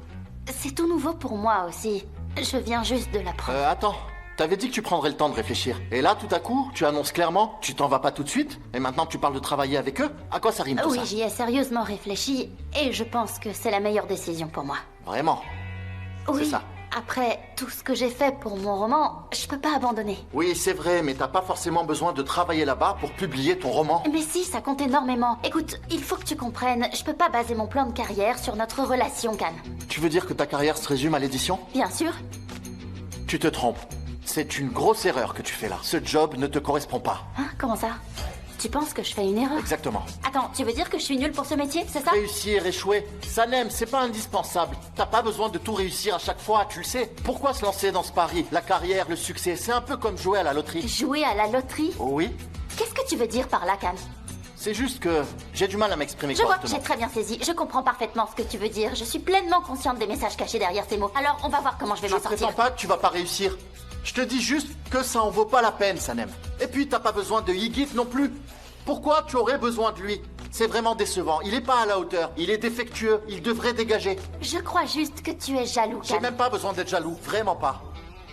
C'est tout nouveau pour moi aussi. Je viens juste de l'apprendre. Attends. T'avais dit que tu prendrais le temps de réfléchir. Et là, tout à coup, tu annonces clairement, tu t'en vas pas tout de suite, et maintenant tu parles de travailler avec eux? À quoi ça rime tout ça? Oui, j'y ai sérieusement réfléchi, et je pense que c'est la meilleure décision pour moi. Vraiment? Oui, c'est ça. Après tout ce que j'ai fait pour mon roman, je peux pas abandonner. Oui, c'est vrai, mais t'as pas forcément besoin de travailler là-bas pour publier ton roman. Mais si, ça compte énormément. Écoute, il faut que tu comprennes, je peux pas baser mon plan de carrière sur notre relation, Khan. Tu veux dire que ta carrière se résume à l'édition? Bien sûr. Tu te trompes. C'est une grosse erreur que tu fais là. Ce job ne te correspond pas. Hein, comment ça? Tu penses que je fais une erreur? Exactement. Attends, tu veux dire que je suis nulle pour ce métier, c'est ça? Réussir, échouer. Sanem, c'est pas indispensable. T'as pas besoin de tout réussir à chaque fois, tu le sais. Pourquoi se lancer dans ce pari? La carrière, le succès, c'est un peu comme jouer à la loterie. Jouer à la loterie? Oui. Qu'est-ce que tu veux dire par là, Can? C'est juste que j'ai du mal à m'exprimer Je vois, correctement. j'ai très bien saisi. Je comprends parfaitement ce que tu veux dire. Je suis pleinement consciente des messages cachés derrière ces mots. Alors, on va voir comment je vais m'en Je sortir. prétends pas que tu vas pas réussir. Je te dis juste que ça en vaut pas la peine, Sanem. Et puis, t'as pas besoin de Higit non plus. Pourquoi tu aurais besoin de lui? C'est vraiment décevant. Il est pas à la hauteur. Il est défectueux. Il devrait dégager. Je crois juste que tu es jaloux, J'ai Can. même pas besoin d'être jaloux. Vraiment pas.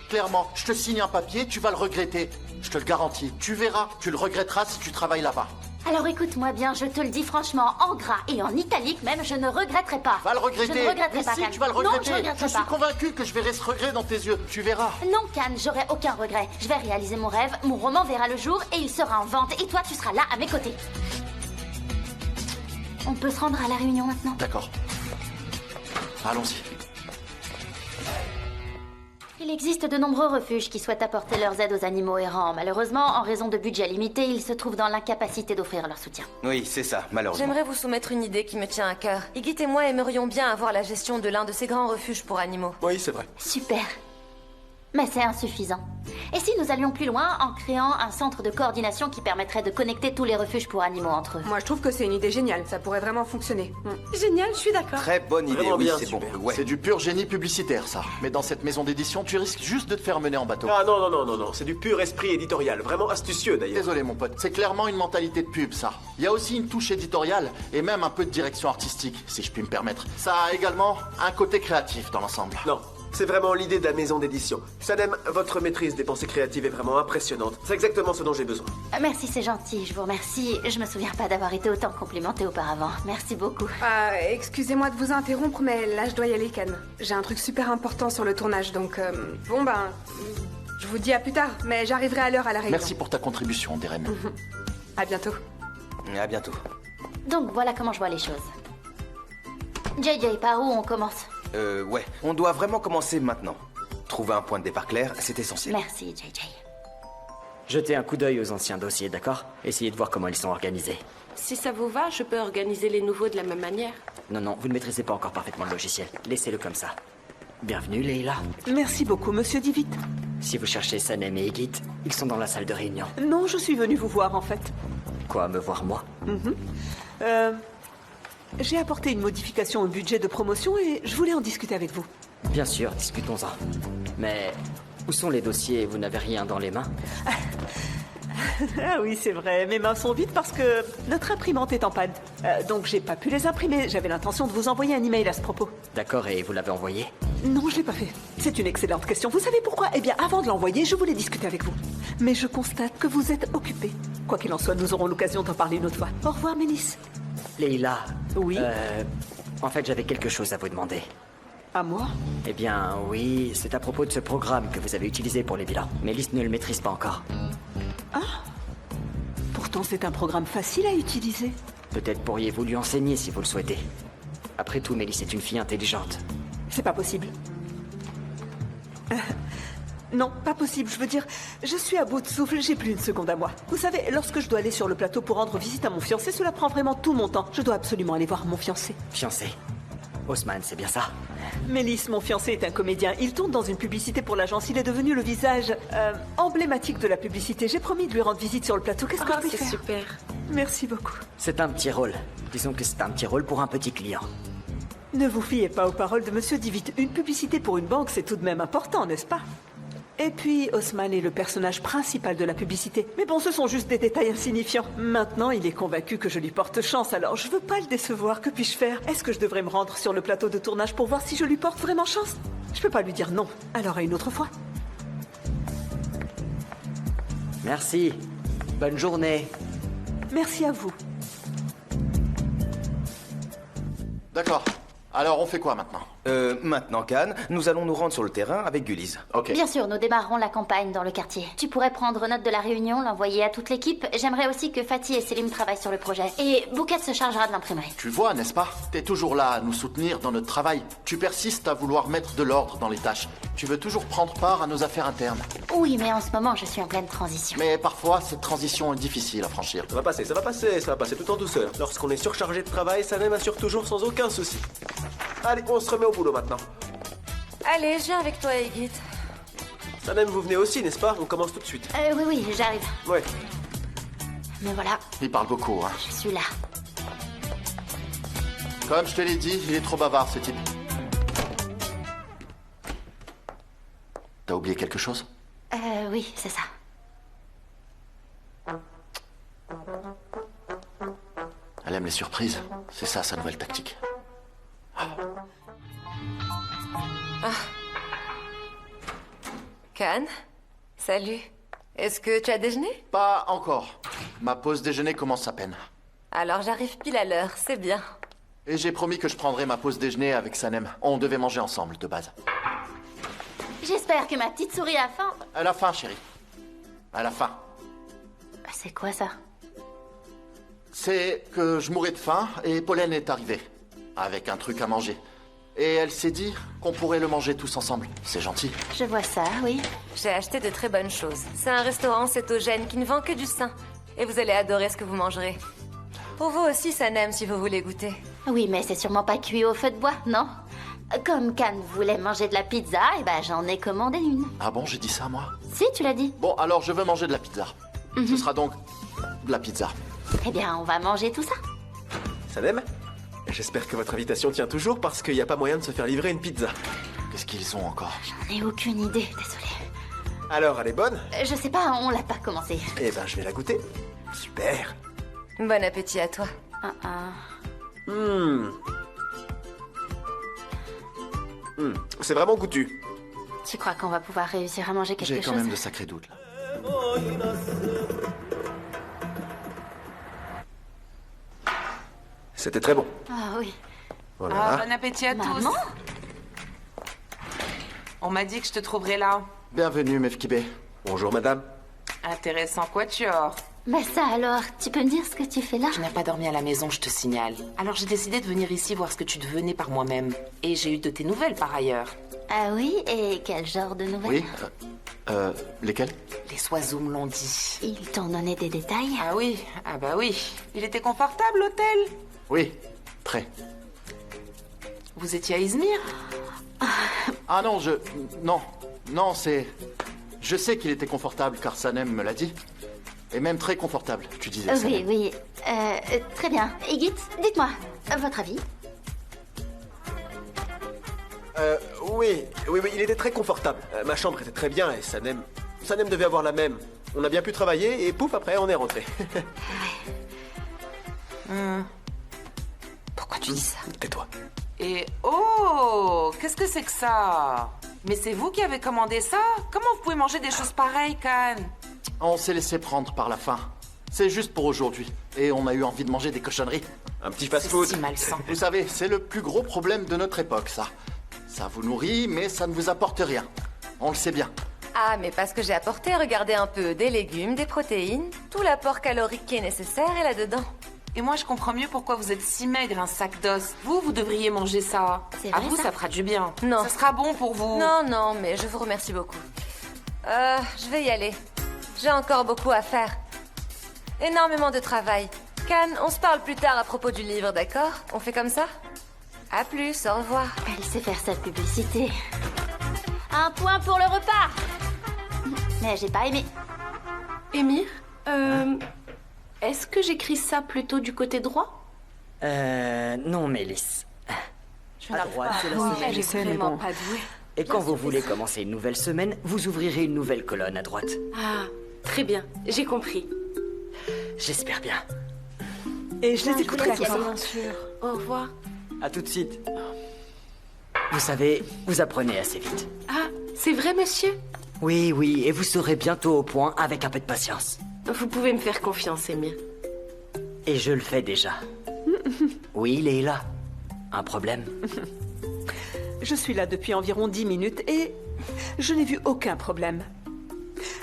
Clairement, je te signe un papier, tu vas le regretter. Je te le garantis. Tu verras. Tu le regretteras si tu travailles là-bas. Alors écoute-moi bien, je te le dis franchement, en gras et en italique même, je ne regretterai pas. Va le regretter. Je ne regretterai Mais pas, si, Can. tu vas le Non, regretter. je regretterai suis pas. convaincu que je verrai ce regret dans tes yeux. Tu verras. Non, Can, j'aurai aucun regret. Je vais réaliser mon rêve, mon roman verra le jour et il sera en vente. Et toi, tu seras là à mes côtés. On peut se rendre à la réunion maintenant? D'accord. Allons-y. Il existe de nombreux refuges qui souhaitent apporter leurs aides aux animaux errants. Malheureusement, en raison de budget limité, ils se trouvent dans l'incapacité d'offrir leur soutien. Oui, c'est ça, malheureusement. J'aimerais vous soumettre une idée qui me tient à cœur. Higit et moi aimerions bien avoir la gestion de l'un de ces grands refuges pour animaux. Oui, c'est vrai. Super. Mais c'est insuffisant. Et si nous allions plus loin en créant un centre de coordination qui permettrait de connecter tous les refuges pour animaux entre eux? Moi, je trouve que c'est une idée géniale. Ça pourrait vraiment fonctionner. Génial, je suis d'accord. Très bonne idée, Vraiment oui, bien, c'est bon. super. Ouais. C'est du pur génie publicitaire, ça. Mais dans cette maison d'édition, tu risques juste de te faire mener en bateau. Ah non, non, non, non, non. C'est du pur esprit éditorial. Vraiment astucieux, d'ailleurs. Désolé, mon pote. C'est clairement une mentalité de pub, ça. Il y a aussi une touche éditoriale et même un peu de direction artistique, si je puis me permettre. Ça a également un côté créatif dans l'ensemble. Non. C'est vraiment l'idée de la maison d'édition. Sanem, votre maîtrise des pensées créatives est vraiment impressionnante. C'est exactement ce dont j'ai besoin. Merci, c'est gentil, je vous remercie. Je me souviens pas d'avoir été autant complimentée auparavant. Merci beaucoup. Excusez-moi de vous interrompre, mais là, je dois y aller, Can. J'ai un truc super important sur le tournage, donc... bon, ben... Je vous dis à plus tard, mais j'arriverai à l'heure à la réunion. Merci pour ta contribution, Deren. À bientôt. À bientôt. Donc voilà comment je vois les choses. JJ, par où on commence? Ouais. On doit vraiment commencer maintenant. Trouver un point de départ clair, c'est essentiel. Merci, JJ. Jetez un coup d'œil aux anciens dossiers, d'accord? Essayez de voir comment ils sont organisés. Si ça vous va, je peux organiser les nouveaux de la même manière. Non, non, vous ne maîtrisez pas encore parfaitement le logiciel. Laissez-le comme ça. Bienvenue, Leila. Merci beaucoup, monsieur Divit. Si vous cherchez Sanem et Higit, ils sont dans la salle de réunion. Non, je suis venue vous voir, en fait. Quoi, me voir moi? J'ai apporté une modification au budget de promotion et je voulais en discuter avec vous. Bien sûr, discutons-en. Mais où sont les dossiers? Vous n'avez rien dans les mains? Ah oui, c'est vrai. Mes mains sont vides parce que notre imprimante est en panne. Donc j'ai pas pu les imprimer. J'avais l'intention de vous envoyer un email à ce propos. D'accord, et vous l'avez envoyé? Non, je l'ai pas fait. C'est une excellente question. Vous savez pourquoi? Eh bien, avant de l'envoyer, je voulais discuter avec vous. Mais je constate que vous êtes occupé. Quoi qu'il en soit, nous aurons l'occasion d'en parler une autre fois. Au revoir, Mélis. Leila. Oui? En fait, j'avais quelque chose à vous demander. À moi? Eh bien, oui, c'est à propos de ce programme que vous avez utilisé pour les bilans. Mélis ne le maîtrise pas encore. Ah? Pourtant, c'est un programme facile à utiliser. Peut-être pourriez-vous lui enseigner si vous le souhaitez. Après tout, Mélis est une fille intelligente. C'est pas possible. Non, pas possible. Je veux dire, je suis à bout de souffle, j'ai plus une seconde à moi. Vous savez, lorsque je dois aller sur le plateau pour rendre visite à mon fiancé, cela prend vraiment tout mon temps. Je dois absolument aller voir mon fiancé. Fiancé? Haussmann, c'est bien ça? Mélis, mon fiancé, est un comédien. Il tourne dans une publicité pour l'agence. Il est devenu le visage emblématique de la publicité. J'ai promis de lui rendre visite sur le plateau. Qu'est-ce que je peux faire? C'est super. Merci beaucoup. C'est un petit rôle. Disons que c'est un petit rôle pour un petit client. Ne vous fiez pas aux paroles de Monsieur Divit. Une publicité pour une banque, c'est tout de même important, n'est-ce pas? Et puis, Haussmann est le personnage principal de la publicité. Mais bon, ce sont juste des détails insignifiants. Maintenant, il est convaincu que je lui porte chance, alors je veux pas le décevoir. Que puis-je faire? Est-ce que je devrais me rendre sur le plateau de tournage pour voir si je lui porte vraiment chance? Je peux pas lui dire non. Alors à une autre fois. Merci. Bonne journée. Merci à vous. D'accord. Alors, on fait quoi maintenant? Maintenant, Khan, nous allons nous rendre sur le terrain avec Gulliz. Ok. Bien sûr, nous démarrerons la campagne dans le quartier. Tu pourrais prendre note de la réunion, l'envoyer à toute l'équipe. J'aimerais aussi que Fatih et Selim travaillent sur le projet. Et Bouquet se chargera de l'imprimerie. Tu vois, n'est-ce pas? T'es toujours là à nous soutenir dans notre travail. Tu persistes à vouloir mettre de l'ordre dans les tâches. Tu veux toujours prendre part à nos affaires internes. Oui, mais en ce moment, je suis en pleine transition. Mais parfois, cette transition est difficile à franchir. Ça va passer, ça va passer, ça va passer tout en douceur. Lorsqu'on est surchargé de travail, Sanem assure toujours sans aucun souci. Allez, on se remet au boulot maintenant. Allez, je viens avec toi, Egit. Sanem, vous venez aussi, n'est-ce pas? On commence tout de suite. Oui, j'arrive. Ouais. Mais voilà, Il parle beaucoup, hein. je suis là. Comme je te l'ai dit, il est trop bavard, ce type. T'as oublié quelque chose? Oui, c'est ça. Elle aime les surprises. C'est ça, sa nouvelle tactique. Khan, salut. Est-ce que tu as déjeuné? Pas encore. Ma pause déjeuner commence à peine. Alors j'arrive pile à l'heure, c'est bien. Et j'ai promis que je prendrais ma pause déjeuner avec Sanem. On devait manger ensemble, de base. J'espère que ma petite souris a faim. À la fin, chérie. À la fin. C'est quoi ça? C'est que je mourais de faim et Pollen est arrivée. Avec un truc à manger. Et elle s'est dit qu'on pourrait le manger tous ensemble. C'est gentil. Je vois ça, oui. J'ai acheté de très bonnes choses. C'est un restaurant cétogène qui ne vend que du sain. Et vous allez adorer ce que vous mangerez. Pour vous aussi, Sanem, si vous voulez goûter. Oui, mais c'est sûrement pas cuit au feu de bois, non? Comme Khan voulait manger de la pizza, et ben j'en ai commandé une. Ah bon, j'ai dit ça, moi? Si, tu l'as dit. Bon, alors je veux manger de la pizza. Ce sera donc de la pizza. Eh bien, on va manger tout ça. Sanem, j'espère que votre invitation tient toujours parce qu'il n'y a pas moyen de se faire livrer une pizza. Qu'est-ce qu'ils ont encore? J'en ai aucune idée, désolée. Alors, elle est bonne? Je sais pas, on l'a pas commencé. Eh ben, je vais la goûter. Super. Bon appétit à toi. C'est vraiment goûtu. Tu crois qu'on va pouvoir réussir à manger quelque chose? J'ai quand même de sacrés doutes, là. C'était très bon. Ah oui. Voilà. Bon appétit à Maman? tous. On m'a dit que je te trouverais là. Bienvenue, Mefkibé. Bonjour, madame. Intéressant quatuor. Mais ça alors, tu peux me dire ce que tu fais là? Je n'ai pas dormi à la maison, je te signale. Alors j'ai décidé de venir ici voir ce que tu devenais par moi-même. Et j'ai eu de tes nouvelles par ailleurs. Ah oui, et quel genre de nouvelles? Oui lesquels? Les oiseaux me l'ont dit. Ils t'ont donné des détails? Ah oui, ah bah oui. Il était confortable l'hôtel? Oui, très. Vous étiez à Izmir? Ah non, Non, c'est... Je sais qu'il était confortable car Sanem me l'a dit. Et même très confortable, tu disais. Oui, Sanem. oui. Très bien. Igit, dites-moi, votre avis? Oui, il était très confortable. Ma chambre était très bien et Sanem devait avoir la même. On a bien pu travailler et pouf, après on est rentré. Pourquoi tu dis ça? Tais-toi. Et oh, qu'est-ce que c'est que ça? Mais c'est vous qui avez commandé ça? Comment vous pouvez manger des choses pareilles, Khan? On s'est laissé prendre par la faim. C'est juste pour aujourd'hui. Et on a eu envie de manger des cochonneries. Un petit fast-food. C'est si malsain. Vous savez, c'est le plus gros problème de notre époque, ça. Ça vous nourrit, mais ça ne vous apporte rien. On le sait bien. Ah, mais parce que j'ai apporté, regardez un peu, des légumes, des protéines. Tout l'apport calorique qui est nécessaire est là-dedans. Et moi, je comprends mieux pourquoi vous êtes si maigre, un sac d'os. Vous devriez manger ça. C'est À vrai, vous, ça ça fera du bien. Non. Ça sera bon pour vous. Non, mais je vous remercie beaucoup. Je vais y aller. J'ai encore beaucoup à faire. Énormément de travail. Khan, on se parle plus tard à propos du livre, d'accord? On fait comme ça? À plus, au revoir. Elle sait faire sa publicité. Un point pour le repas! Mais j'ai pas aimé. Émir, est-ce que j'écris ça plutôt du côté droit? Non, Mélisse. À droite, c'est la semaine. Elle est vraiment pas douée. Et quand vous voulez commencer une nouvelle semaine, vous ouvrirez une nouvelle colonne à droite. Ah, très bien, j'ai compris. J'espère bien. Et je les écouterai encore. Bien sûr. Au revoir. À tout de suite. Vous savez, vous apprenez assez vite. Ah, c'est vrai, monsieur? Oui, et vous serez bientôt au point avec un peu de patience. Vous pouvez me faire confiance, Émir. Et je le fais déjà. Oui, Leila. Un problème? Je suis là depuis environ 10 minutes et je n'ai vu aucun problème.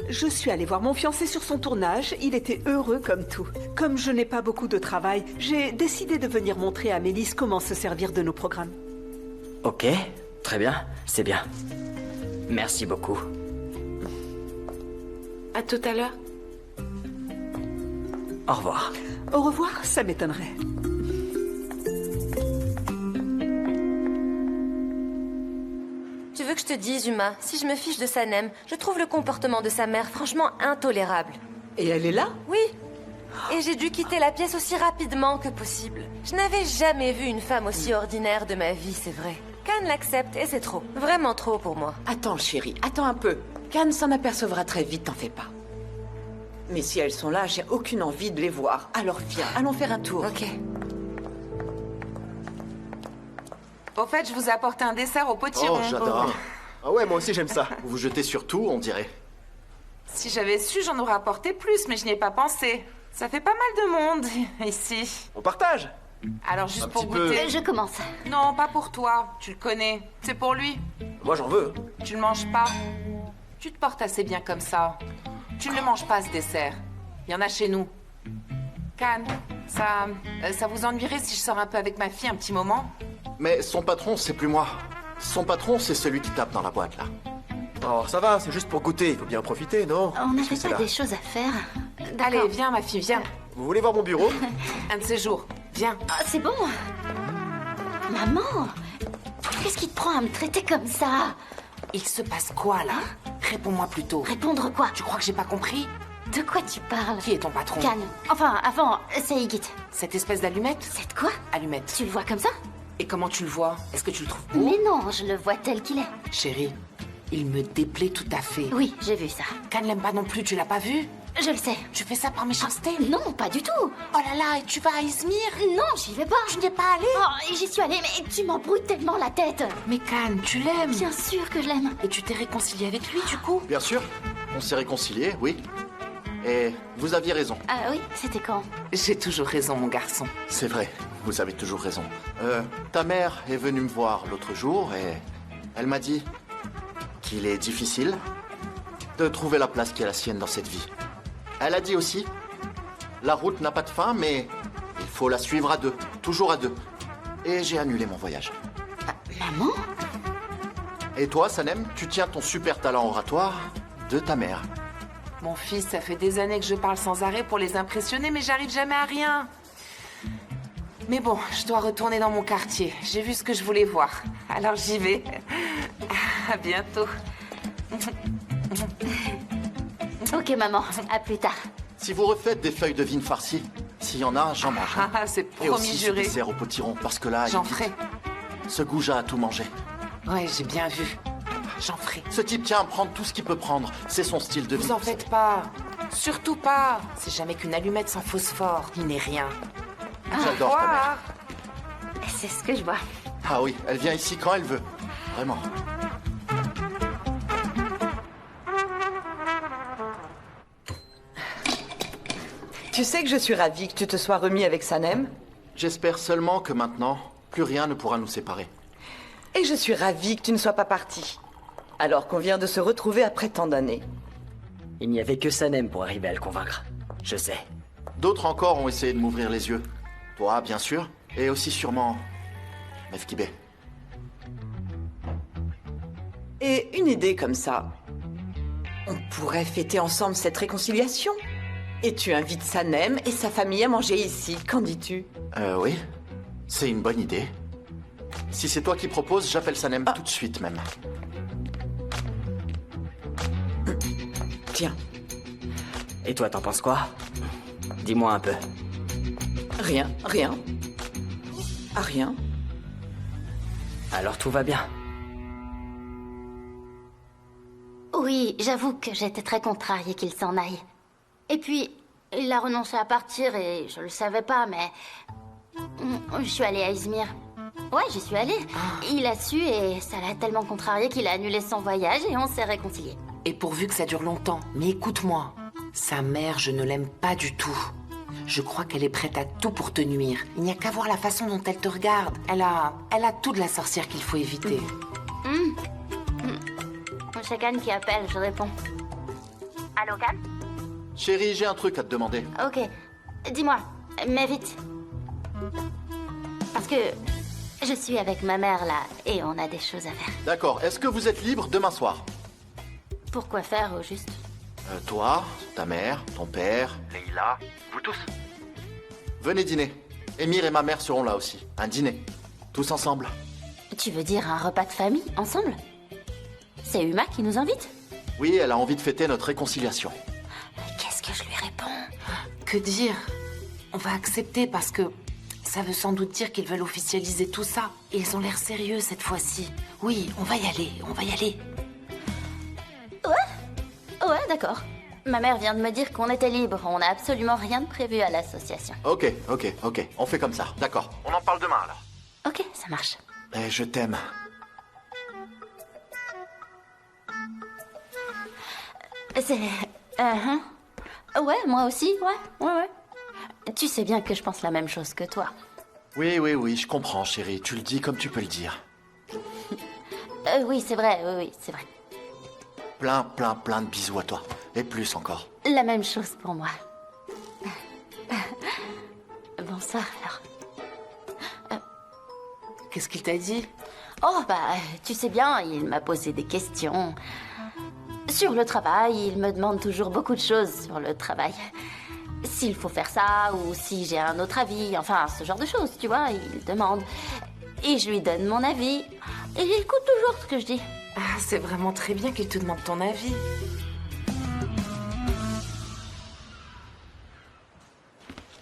Je suis allée voir mon fiancé sur son tournage, il était heureux comme tout. Comme je n'ai pas beaucoup de travail, j'ai décidé de venir montrer à Mélisse comment se servir de nos programmes. Ok, très bien, c'est bien. Merci beaucoup. À tout à l'heure. Au revoir. Au revoir, ça m'étonnerait. Tu veux que je te dise, Uma, si je me fiche de Sanem, je trouve le comportement de sa mère franchement intolérable. Et elle est là? Oui. Et j'ai dû quitter la pièce aussi rapidement que possible. Je n'avais jamais vu une femme aussi ordinaire de ma vie, c'est vrai. Khan l'accepte et c'est trop. Vraiment trop pour moi. Attends, chérie, attends un peu. Khan s'en apercevra très vite, t'en fais pas. Mais si elles sont là, j'ai aucune envie de les voir. Alors viens, allons faire un tour. Ok. Au fait, je vous ai apporté un dessert au potiron. Oh, j'adore. Ah ouais, moi aussi j'aime ça. Vous vous jetez sur tout, on dirait. Si j'avais su, j'en aurais apporté plus, mais je n'y ai pas pensé. Ça fait pas mal de monde, ici. On partage. Alors, juste Un pour petit peu. goûter... Je commence. Non, pas pour toi. Tu le connais. C'est pour lui. Moi j'en veux. Tu le manges pas. Tu te portes assez bien comme ça. Tu ne le manges pas, ce dessert. Il y en a chez nous. Khan, ça vous ennuierait si je sors un peu avec ma fille un petit moment? Mais son patron, c'est plus moi. Son patron, c'est celui qui tape dans la boîte, là. Oh, ça va, c'est juste pour goûter, il faut bien en profiter, non? On Qu'est-ce que n'avait c'est pas là? des choses à faire. Allez, viens, ma fille, viens. Vous voulez voir mon bureau? Un de ces jours. Viens. Ah, c'est bon. Maman, qu'est-ce qui te prend à me traiter comme ça? Il se passe quoi, là? Réponds-moi plutôt. Répondre quoi? Tu crois que j'ai pas compris? De quoi tu parles? Qui est ton patron? Khan. Enfin, avant, c'est Igit. Cette espèce d'allumette? C'est quoi? Allumette. Tu le vois comme ça? Et comment tu le vois? Est-ce que tu le trouves beau? Mais non, je le vois tel qu'il est. Chérie, il me déplaît tout à fait. Oui, j'ai vu ça. Khan l'aime pas non plus, tu l'as pas vu? Je le sais. Tu fais ça par méchanceté? Non, pas du tout. Oh là là, et tu vas à Izmir? Non, j'y vais pas. Tu n'y es pas allé? Oh, j'y suis allée, mais tu m'embrouilles tellement la tête. Mais Khan, tu l'aimes? Bien sûr que je l'aime. Et tu t'es réconcilié avec lui, du coup? Bien sûr, on s'est réconciliés, oui. Et vous aviez raison. Ah oui, c'était quand? J'ai toujours raison, mon garçon. C'est vrai, vous avez toujours raison. Ta mère est venue me voir l'autre jour et elle m'a dit qu'il est difficile de trouver la place qui est la sienne dans cette vie. Elle a dit aussi, la route n'a pas de fin, mais il faut la suivre à deux, toujours à deux. Et j'ai annulé mon voyage. Maman? Et toi, Sanem, tu tiens ton super talent oratoire de ta mère. Mon fils, ça fait des années que je parle sans arrêt pour les impressionner, mais j'arrive jamais à rien. Mais bon, je dois retourner dans mon quartier. J'ai vu ce que je voulais voir. Alors j'y vais. À bientôt. Ok, maman, à plus tard. Si vous refaites des feuilles de vigne farcies, s'il y en a, j'en mange. Ah, c'est Et promis aussi ce juré. dessert au potiron, parce que là, J'en il- ferai. ce goujat a tout mangé. Ouais, j'ai bien vu. J'en ferai. Ce type tient à prendre tout ce qu'il peut prendre. C'est son style de vie. Vous en faites pas. Surtout pas. C'est jamais qu'une allumette sans phosphore. Il n'est rien. J'adore ta mère. C'est ce que je vois. Ah oui, elle vient ici quand elle veut. Vraiment. Tu sais que je suis ravie que tu te sois remis avec Sanem. J'espère seulement que maintenant, plus rien ne pourra nous séparer. Et je suis ravie que tu ne sois pas parti. Alors qu'on vient de se retrouver après tant d'années. Il n'y avait que Sanem pour arriver à le convaincre. Je sais. D'autres encore ont essayé de m'ouvrir les yeux. Toi, bien sûr. Et aussi sûrement... Mefkibé. Et une idée comme ça. On pourrait fêter ensemble cette réconciliation. Et tu invites Sanem et sa famille à manger ici. Qu'en dis-tu? Oui. C'est une bonne idée. Si c'est toi qui proposes, j'appelle Sanem tout de suite même. Tiens. Et toi, t'en penses quoi? Dis-moi un peu. Rien, rien. Ah, rien. Alors tout va bien. Oui, j'avoue que j'étais très contrariée qu'il s'en aille. Et puis, il a renoncé à partir et je le savais pas, mais... Je suis allée à Izmir. Ouais, j'y suis allée. Il a su et ça l'a tellement contrarié qu'il a annulé son voyage et on s'est réconciliés. Et pourvu que ça dure longtemps. Mais écoute-moi. Sa mère, je ne l'aime pas du tout. Je crois qu'elle est prête à tout pour te nuire. Il n'y a qu'à voir la façon dont elle te regarde. Elle a tout de la sorcière qu'il faut éviter. C'est Can qui appelle, je réponds. Allô, Can? Chérie, j'ai un truc à te demander. Ok. Dis-moi, mais vite. Parce que je suis avec ma mère là, et on a des choses à faire. D'accord, est-ce que vous êtes libre demain soir? Pourquoi faire, au juste? Toi, ta mère, ton père, Leïla, vous tous. Venez dîner. Émir et ma mère seront là aussi. Un dîner. Tous ensemble. Tu veux dire un repas de famille, ensemble? C'est Uma qui nous invite? Oui, elle a envie de fêter notre réconciliation. Qu'est-ce que je lui réponds? Que dire? On va accepter parce que ça veut sans doute dire qu'ils veulent officialiser tout ça. Et ils ont l'air sérieux cette fois-ci. Oui, on va y aller, on va y aller. Ouais, d'accord. Ma mère vient de me dire qu'on était libre. On n'a absolument rien de prévu à l'association. Ok. On fait comme ça. D'accord. On en parle demain alors. Ok, ça marche. Et je t'aime. C'est... Ouais, moi aussi, ouais. Tu sais bien que je pense la même chose que toi. Oui, je comprends, chérie. Tu le dis comme tu peux le dire. Oui, c'est vrai, oui, c'est vrai. Plein de bisous à toi. Et plus encore. La même chose pour moi. Bonsoir, alors. Qu'est-ce qu'il t'a dit? Oh, tu sais bien, il m'a posé des questions. Sur le travail, il me demande toujours beaucoup de choses sur le travail. S'il faut faire ça, ou si j'ai un autre avis, enfin, ce genre de choses, tu vois, il demande. Et je lui donne mon avis. Et il écoute toujours ce que je dis. Ah, c'est vraiment très bien qu'il te demande ton avis.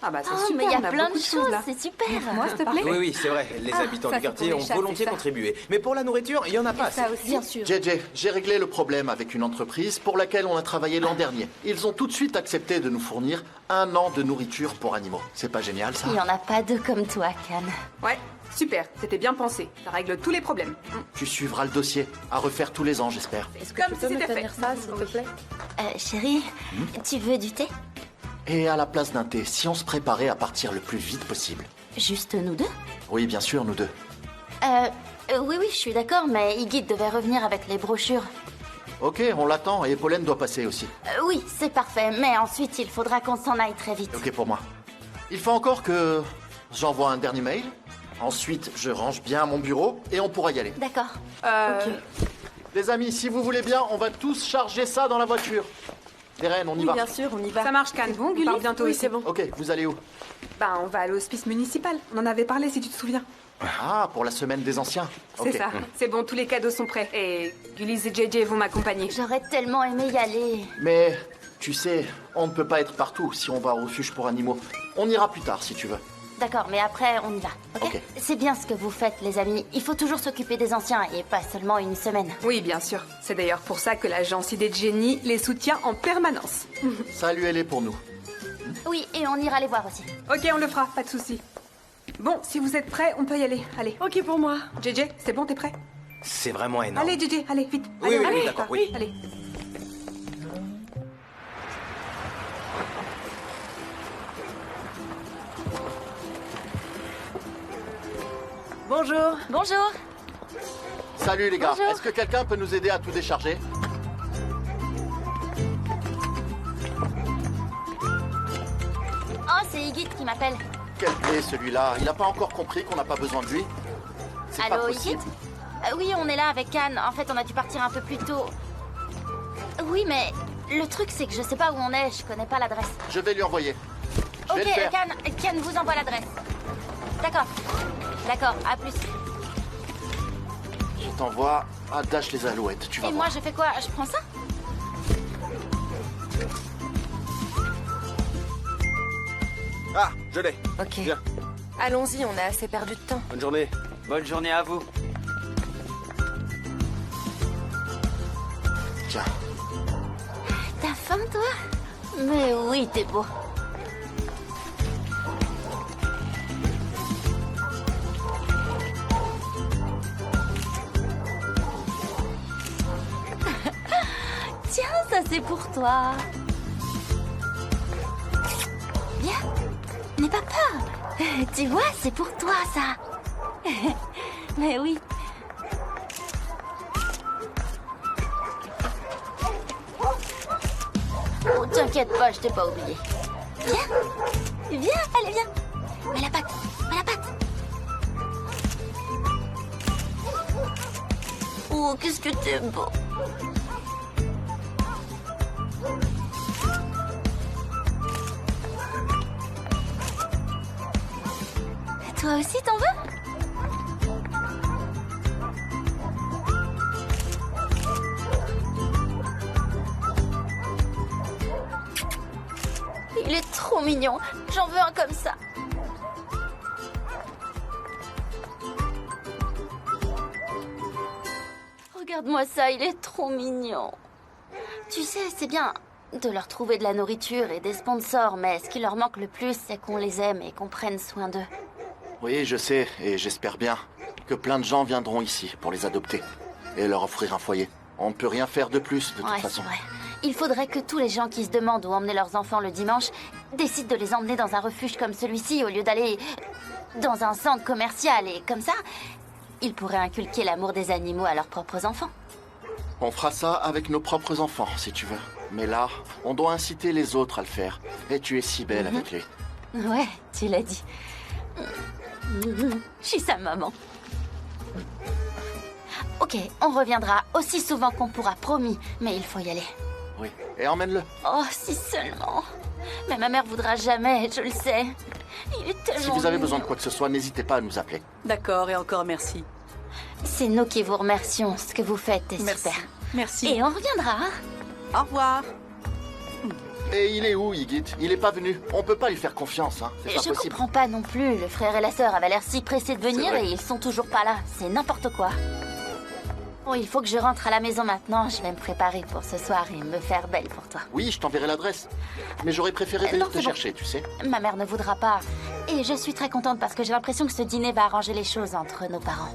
Ah bah c'est Oh, super, mais il y on a plein beaucoup de choses choses, là. c'est super. Moi, s'il te plaît. Oui, c'est vrai. Les habitants ça, du c'est quartier pour ont les chats, volontiers c'est ça. contribué. Mais pour la nourriture, il n'y en a pas assez. Ça aussi. Bien sûr. JJ, j'ai réglé le problème avec une entreprise pour laquelle on a travaillé l'an dernier. Ils ont tout de suite accepté de nous fournir 1 an de nourriture pour animaux. C'est pas génial, ça? Il n'y en a pas deux comme toi, Can. Ouais, super, c'était bien pensé. Ça règle tous les problèmes. Tu suivras le dossier. À refaire tous les ans, j'espère. Est-ce que tu peux me tenir ça, s'il te plaît? Chérie, tu veux du thé? Et à la place d'un thé, si on se préparait à partir le plus vite possible. Juste nous deux? Oui, bien sûr, nous deux. Oui, je suis d'accord, mais Iggy devait revenir avec les brochures. Ok, on l'attend et Pauline doit passer aussi. Oui, c'est parfait, mais ensuite il faudra qu'on s'en aille très vite. Ok pour moi. Il faut encore que j'envoie un dernier mail. Ensuite, je range bien mon bureau et on pourra y aller. D'accord. Ok. Les amis, si vous voulez bien, on va tous charger ça dans la voiture. Terren, on y va. Bien sûr, on y va. Ça marche, Can. Bon, Gulli, on part bientôt ici. C'est bon. Ok, vous allez où? On va à l'hospice municipal. On en avait parlé, si tu te souviens. Ah, pour la semaine des anciens. C'est Ok. ça. C'est bon, tous les cadeaux sont prêts. Et Gulli et JJ vont m'accompagner. J'aurais tellement aimé y aller. Mais, tu sais, on ne peut pas être partout si on va au refuge pour animaux. On ira plus tard, si tu veux. D'accord, mais après on y va, ok? Ok. C'est bien ce que vous faites, les amis. Il faut toujours s'occuper des anciens et pas seulement une semaine. Oui, bien sûr. C'est d'ailleurs pour ça que l'agence Idée de Génie les soutient en permanence. Saluez-les pour nous. Oui, et on ira les voir aussi. Ok, on le fera, pas de souci. Bon, si vous êtes prêts, on peut y aller. Allez. Ok pour moi. JJ, c'est bon, t'es prêt? C'est vraiment énorme. Allez, JJ, allez, vite. Oui, allez, oui, allez, d'accord, oui. Allez. Bonjour. Bonjour. Salut les gars. Bonjour. Est-ce que quelqu'un peut nous aider à tout décharger? Oh, c'est Iggy qui m'appelle. Quel blé celui-là. Il n'a pas encore compris qu'on n'a pas besoin de lui. C'est pas Allô, possible. Iggy? Oui, on est là avec Can. En fait, on a dû partir un peu plus tôt. Oui, mais le truc, c'est que je sais pas où on est. Je connais pas l'adresse. Je vais lui envoyer. Je vais Ok, le faire. Can vous envoie l'adresse. D'accord. D'accord, à plus. Je t'envoie à Dash les Alouettes. Tu vas Et voir. moi, je fais quoi? Je prends ça? Ah, je l'ai. Ok. Viens. Allons-y, on a assez perdu de temps. Bonne journée. Bonne journée à vous. Tiens. T'as faim, toi? Mais oui, t'es beau. Tiens, ça c'est pour toi. Bien. N'aie pas peur. Tu vois, c'est pour toi, ça. Mais oui. Oh, t'inquiète pas, je t'ai pas oublié. Viens. Viens, allez, viens. Mets la patte. Mets la patte. Oh, qu'est-ce que t'es beau. Toi aussi, t'en veux? Il est trop mignon. J'en veux un comme ça. Regarde-moi ça, il est trop mignon. Tu sais, c'est bien de leur trouver de la nourriture et des sponsors, mais ce qui leur manque le plus, c'est qu'on les aime et qu'on prenne soin d'eux. Oui, je sais, et j'espère bien que plein de gens viendront ici pour les adopter et leur offrir un foyer. On ne peut rien faire de plus, de toute façon. C'est vrai. Il faudrait que tous les gens qui se demandent où emmener leurs enfants le dimanche décident de les emmener dans un refuge comme celui-ci au lieu d'aller dans un centre commercial. Et comme ça, ils pourraient inculquer l'amour des animaux à leurs propres enfants. On fera ça avec nos propres enfants, si tu veux. Mais là, on doit inciter les autres à le faire. Et tu es si belle avec les... Ouais, tu l'as dit. Je suis sa maman. Ok, on reviendra aussi souvent qu'on pourra, promis. Mais il faut y aller. Oui, et emmène-le. Oh, si seulement. Mais ma mère voudra jamais, je le sais. Il est tellement Si vous avez mignon. besoin de quoi que ce soit, n'hésitez pas à nous appeler. D'accord, et encore merci. C'est nous qui vous remercions. Ce que vous faites est super. Merci. Et on reviendra. Hein. Au revoir. Et il est où, Higit? Il est pas venu. On peut pas lui faire confiance, hein. C'est pas Je possible. comprends pas non plus. Le frère et la sœur avaient l'air si pressés de venir vrai. et ils sont toujours pas là. C'est n'importe quoi. Bon, il faut que je rentre à la maison maintenant. Je vais me préparer pour ce soir et me faire belle pour toi. Oui, je t'enverrai l'adresse. Mais j'aurais préféré venir non, te c'est bon. chercher, tu sais. Ma mère ne voudra pas. Et je suis très contente parce que j'ai l'impression que ce dîner va arranger les choses entre nos parents.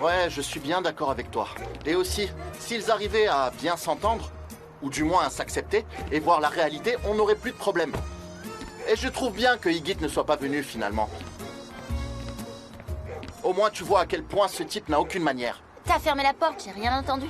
Ouais, je suis bien d'accord avec toi. Et aussi, s'ils arrivaient à bien s'entendre, ou du moins à s'accepter, et voir la réalité, on n'aurait plus de problème. Et je trouve bien que Higit ne soit pas venu finalement. Au moins tu vois à quel point ce type n'a aucune manière. T'as fermé la porte, j'ai rien entendu.